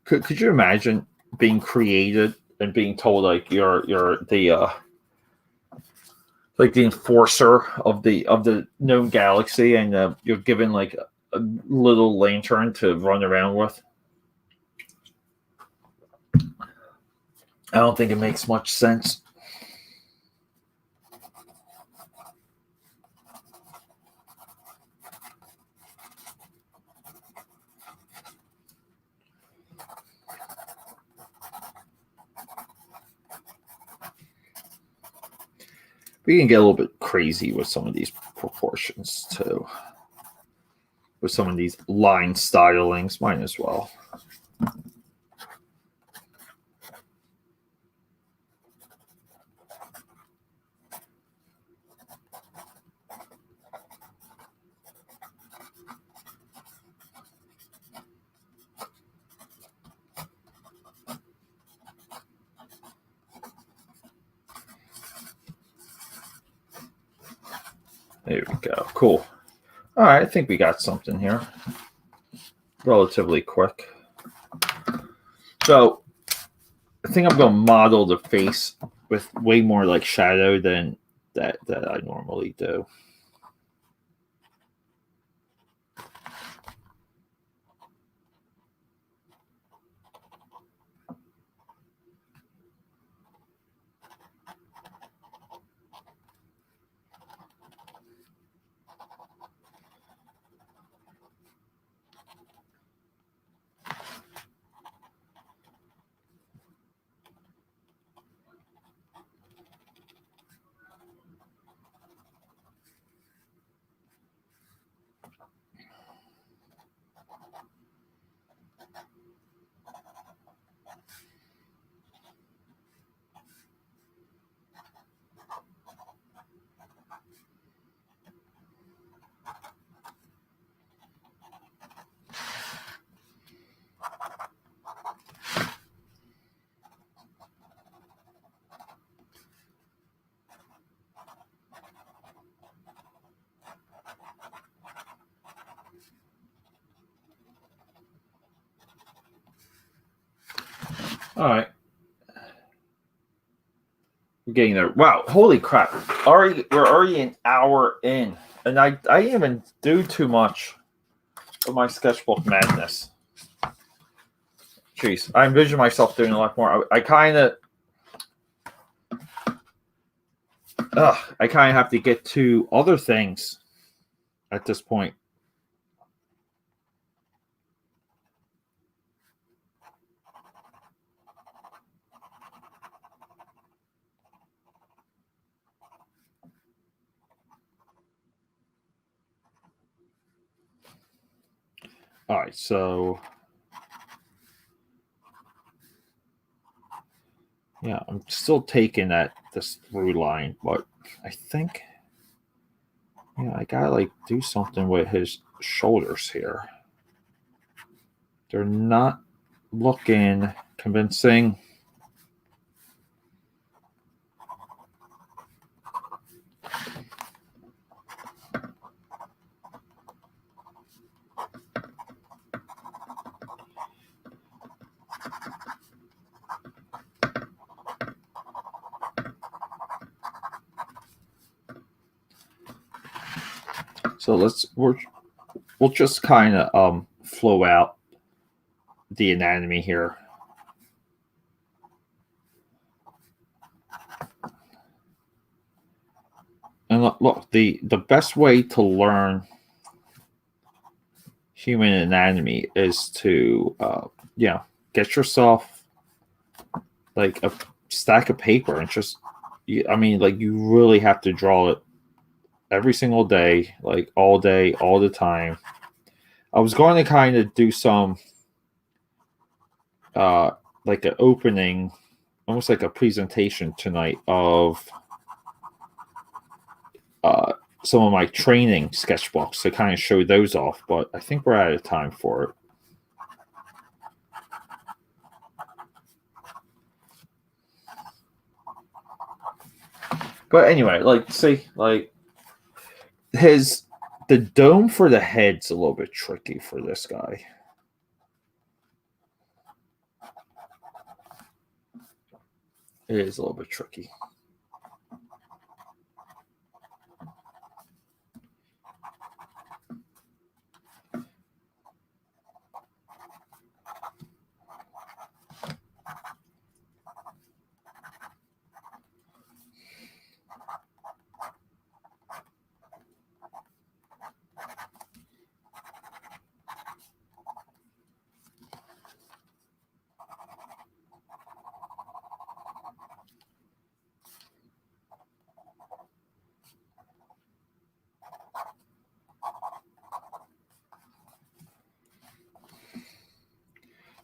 Could you imagine being created and being told you're the the enforcer of the known galaxy, and you're given a little lantern to run around with? I don't think it makes much sense. We can get a little bit crazy with some of these proportions too. With some of these line stylings, might as well. There we go. Cool. All right, I think we got something here. Relatively quick. So I think I'm going to model the face with way more shadow than that I normally do. All right. We're getting there. Wow, holy crap. We're already an hour in. And I didn't even do too much of my sketchbook madness. Jeez, I envision myself doing a lot more. I kind of have to get to other things at this point. All right, so yeah, I'm still taking this through line, but I think I gotta like do something with his shoulders here. They're not looking convincing. So we'll just kind of flow out the anatomy here. And look, the best way to learn human anatomy is to get yourself like a stack of paper and just you really have to draw it every single day, like all day, all the time. I was going to kind of do some like an opening, almost like a presentation tonight of some of my training sketchbooks to kind of show those off, but I think we're out of time for it. But anyway, the dome for the head's a little bit tricky for this guy. It is a little bit tricky.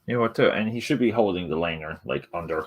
You know what? And he should be holding the lanyard like under.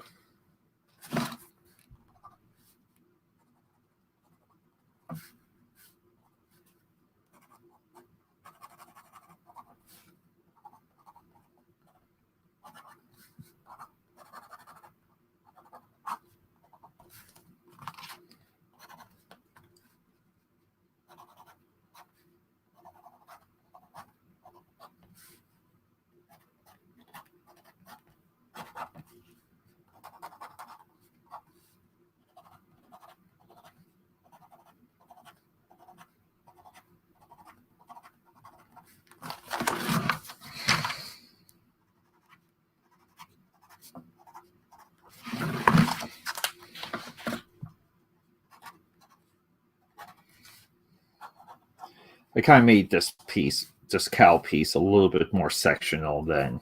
I kind of made this cow piece, a little bit more sectional than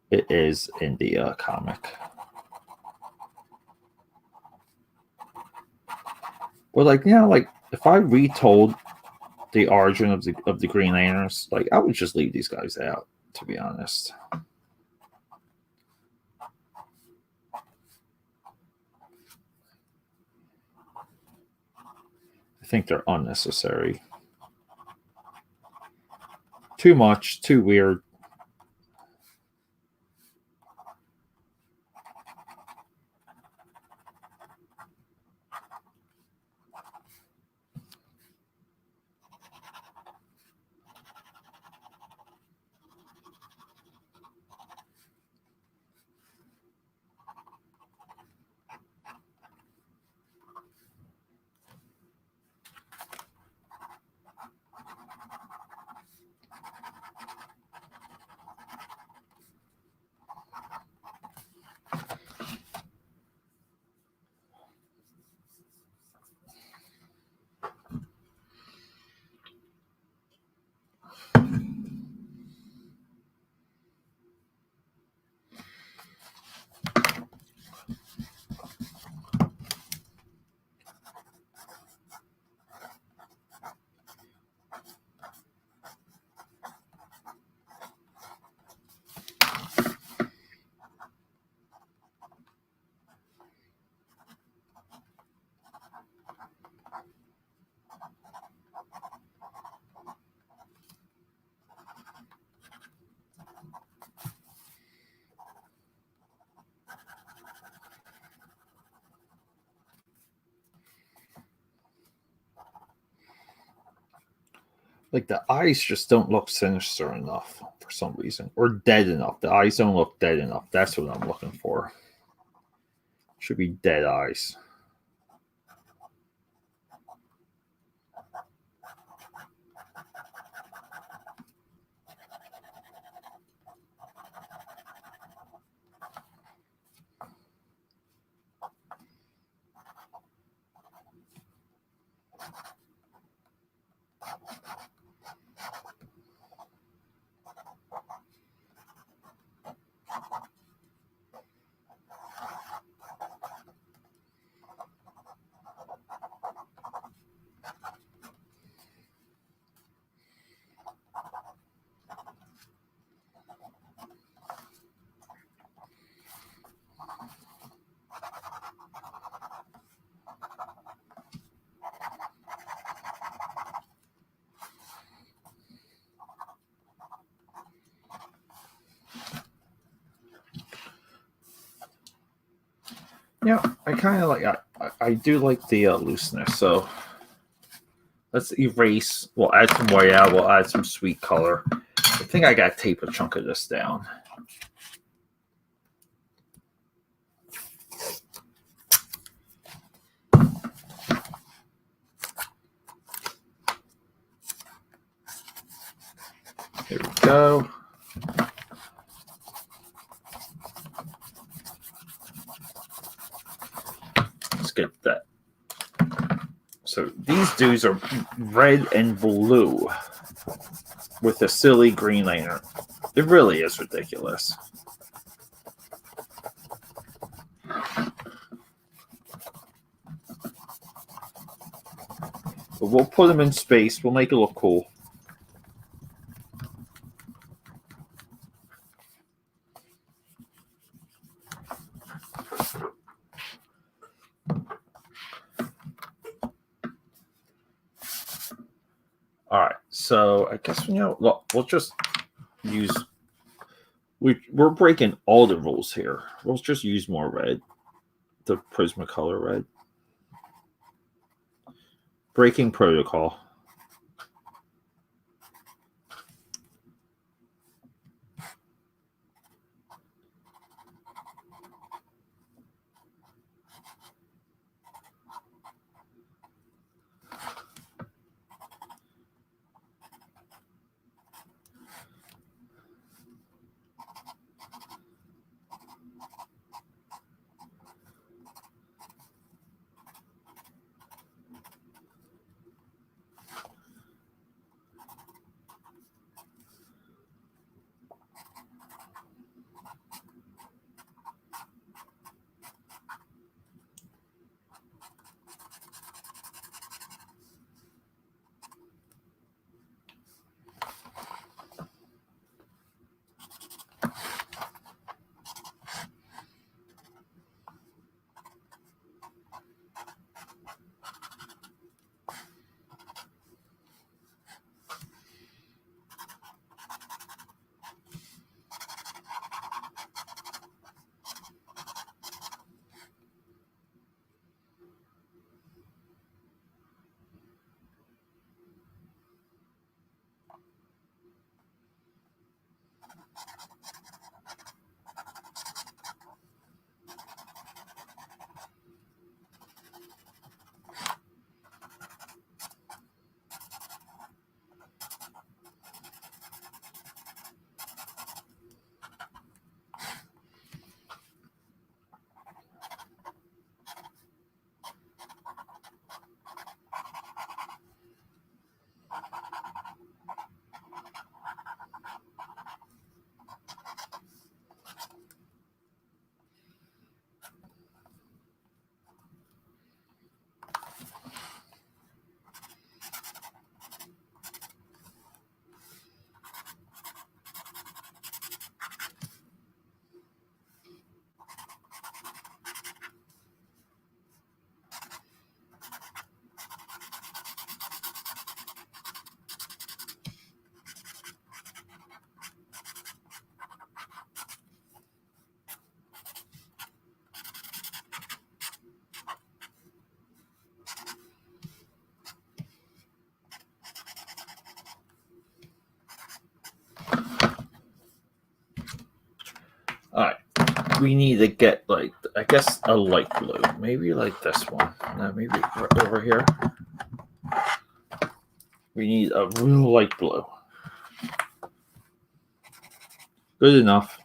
it is in the comic. But if I retold the origin of the Green Lanterns, I would just leave these guys out, to be honest. I think they're unnecessary. Too much, too weird. Like the eyes just don't look sinister enough for some reason, or dead enough. The eyes don't look dead enough. That's what I'm looking for. Should be dead eyes. Yeah, I kind of like. I do like the looseness. So let's erase. We'll add some white out. We'll add some sweet color. I think I got to tape a chunk of this down. There we go. Let's get that. So these dudes are red and blue with a silly green lantern. It really is ridiculous. But we'll put them in space. We'll make it look cool. All right, so I guess look, we'll just use. We're breaking all the rules here. We'll just use more red, the Prismacolor red. Breaking protocol. All right. We need to get, like, I guess a light blue. Maybe like this one. No, maybe right over here. We need a real light blue. Good enough.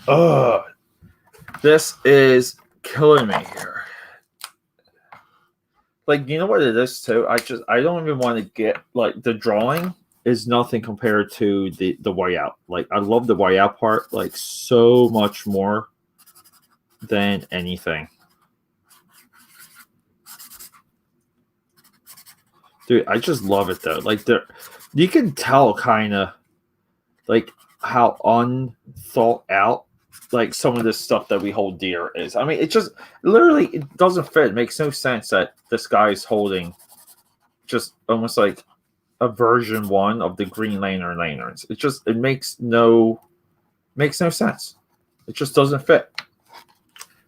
Ugh. This is killing me here. Like, you know what it is too? I don't even want to get, like, the drawing is nothing compared to the way out. Like, I love the way out part like so much more than anything. Dude, I just love it though. Like, you can tell kind of like how unthought out like some of this stuff that we hold dear is. I mean, it just literally it doesn't fit. It makes no sense that this guy is holding just almost like a version 1 of the Green Lantern lanterns. It makes no sense. It just doesn't fit.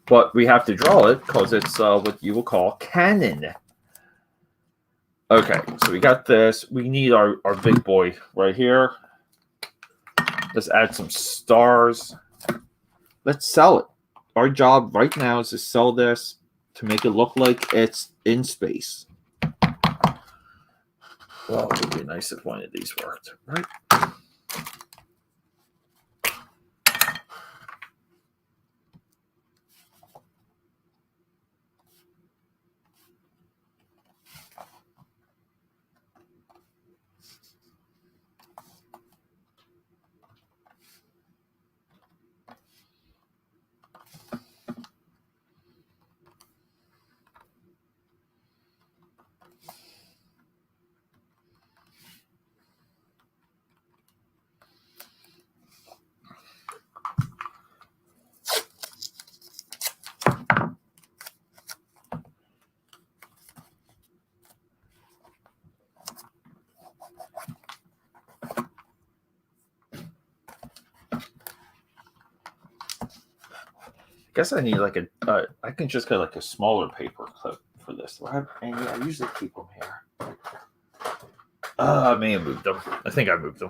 But we have to draw it because it's what you will call canon. Okay, so we got this. We need our big boy right here. Let's add some stars. Let's sell it. Our job right now is to sell this to make it look like it's in space. Well, it would be nice if one of these worked, right? I guess I need like I can just get like a smaller paper clip for this. And yeah, I usually keep them here. I may have moved them. I think I moved them.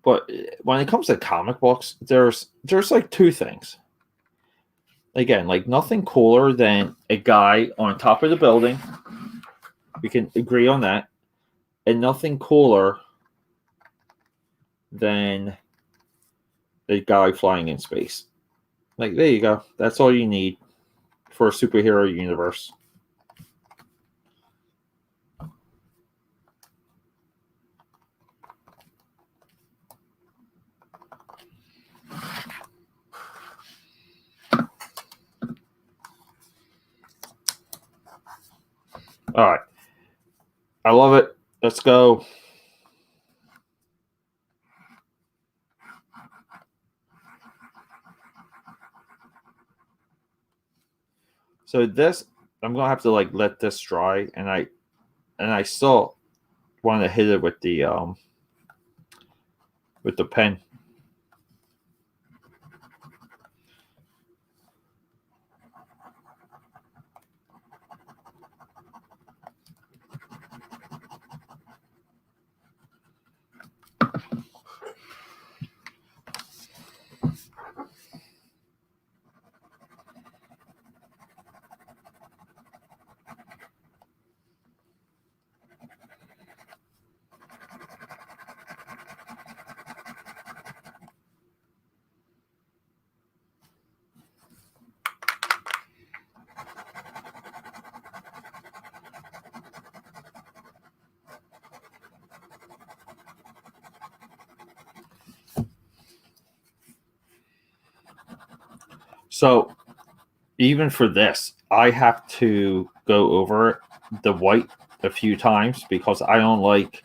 But when it comes to comic books, there's like two things. Again, like nothing cooler than a guy on top of the building. We can agree on that. And nothing cooler than a guy flying in space. Like, there you go. That's all you need for a superhero universe. All right. I love it. Let's go. So this, I'm gonna have to like let this dry, and I still want to hit it with the pen. So even for this, I have to go over the white a few times because I don't like,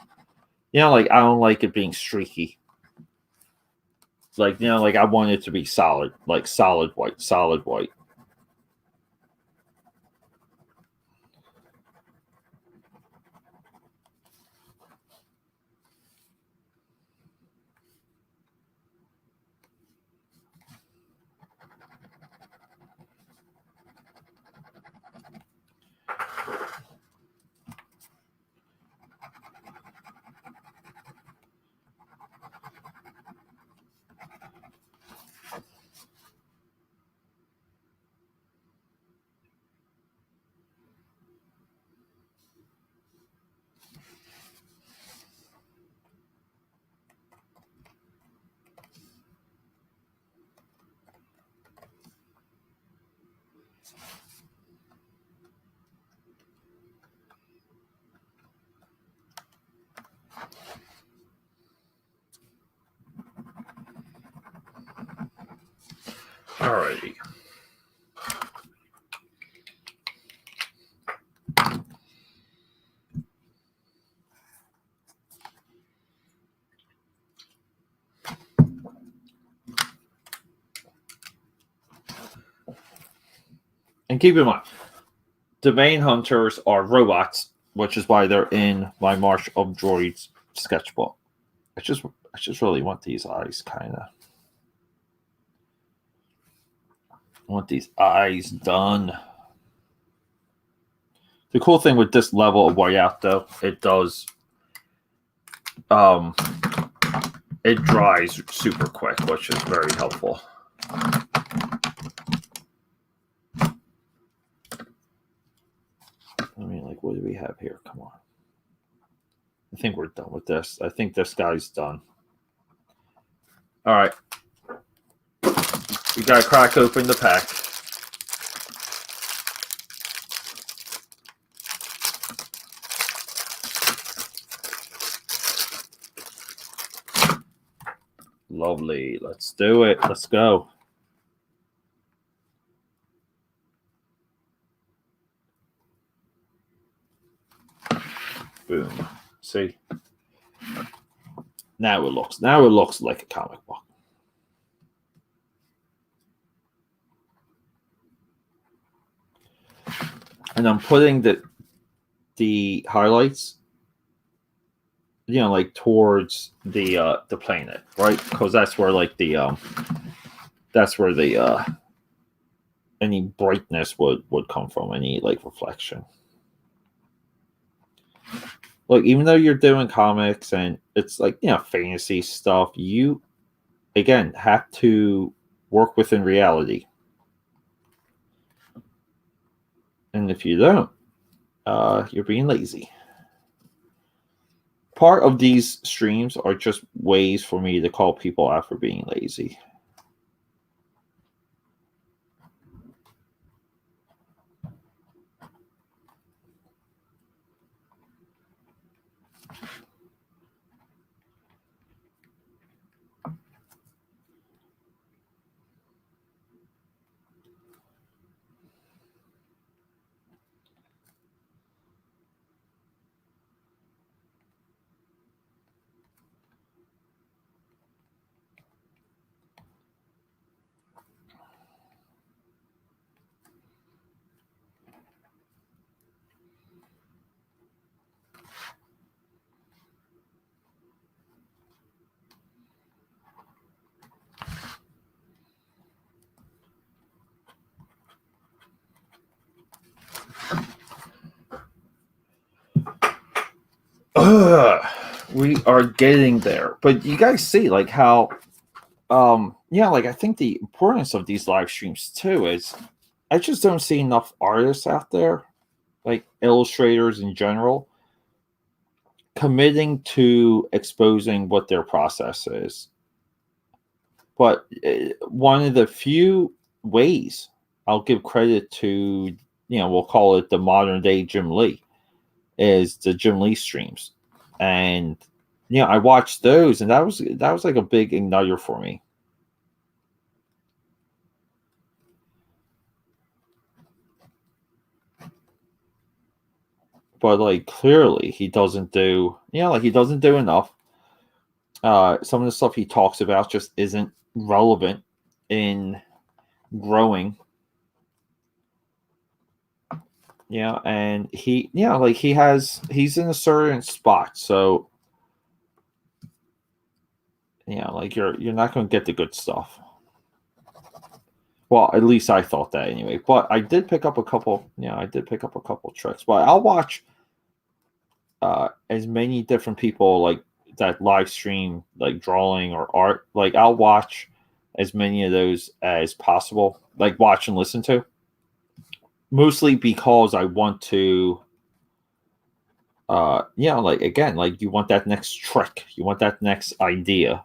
like I don't like it being streaky. Like, like I want it to be solid, like solid white, solid white. Alrighty. And keep in mind, the main hunters are robots, which is why they're in my March of Droids sketchbook. I just really want these eyes kind of. I want these eyes done. The cool thing with this level of whiteout, though, it does, it dries super quick, which is very helpful. I mean, like, what do we have here? Come on. I think we're done with this. I think this guy's done. All right. We got to crack open the pack. Lovely. Let's do it. Let's go. Boom. See? Now it looks like a comic book. And I'm putting the highlights, like towards the planet, right? Because that's where like the any brightness would come from, any like reflection. Look, even though you're doing comics and it's like, fantasy stuff, you again have to work within reality. And if you don't, you're being lazy. Part of these streams are just ways for me to call people out for being lazy. We are getting there. But you guys see like how like I think the importance of these live streams too is I just don't see enough artists out there, like illustrators in general, committing to exposing what their process is. But one of the few ways I'll give credit to, we'll call it the modern day Jim Lee, is the Jim Lee streams. And I watched those, and that was like a big igniter for me. But like clearly he doesn't do he doesn't do enough. Some of the stuff he talks about just isn't relevant in growing. And he's in a certain spot, so you're not going to get the good stuff. Well, at least I thought that anyway. But I did pick up a couple. Tricks. But I'll watch as many different people like that live stream, like drawing or art. Like I'll watch as many of those as possible. Like watch and listen to. Mostly because I want to. Again, like you want that next trick. You want that next idea.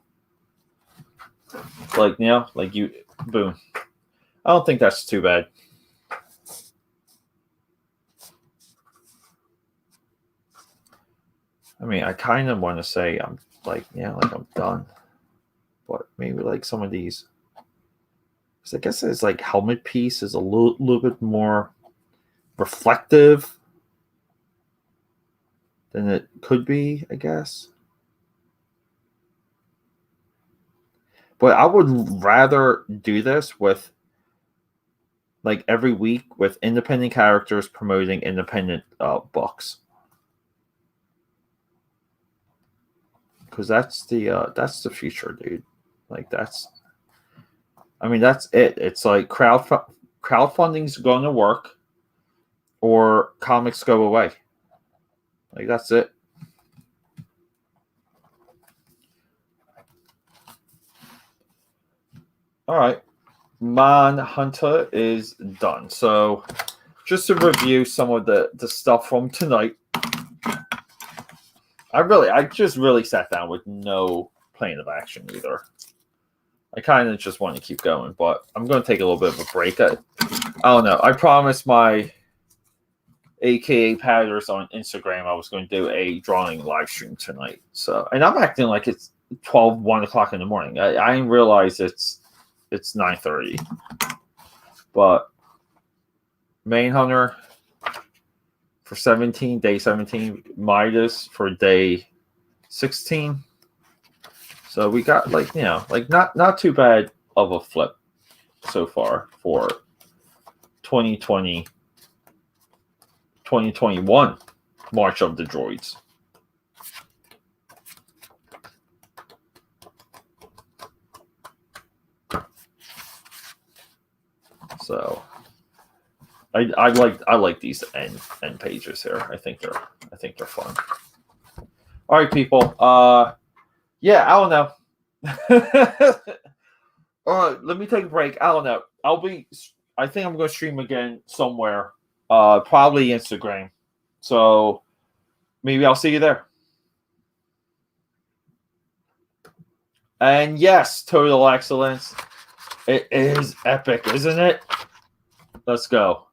Like boom. I don't think that's too bad. I mean, I kind of want to say I'm I'm done. But maybe like some of these. Because I guess it's like helmet piece is a little bit more reflective than it could be, I guess. But I would rather do this with like every week with independent characters promoting independent books, because that's the future, dude. Like that's it. It's like crowdfunding's going to work, or comics go away. Like that's it. All right. Manhunter is done. So just to review some of the stuff from tonight. I just really sat down with no plan of action either. I kind of just want to keep going, but I'm going to take a little bit of a break. I don't know. I promised my AKAPADers on Instagram I was going to do a drawing live stream tonight. So, and I'm acting like it's 1 o'clock in the morning. I didn't realize it's 9:30. But Manhunter for day 17, Midas for day 16. So we got not too bad of a flip so far for 2021 March of the Droids. So I like these end pages here. I think they're fun. All right, people. I don't know. All right, let me take a break. I don't know. I think I'm going to stream again somewhere. Probably Instagram. So maybe I'll see you there. And yes, total excellence. It is epic, isn't it? Let's go.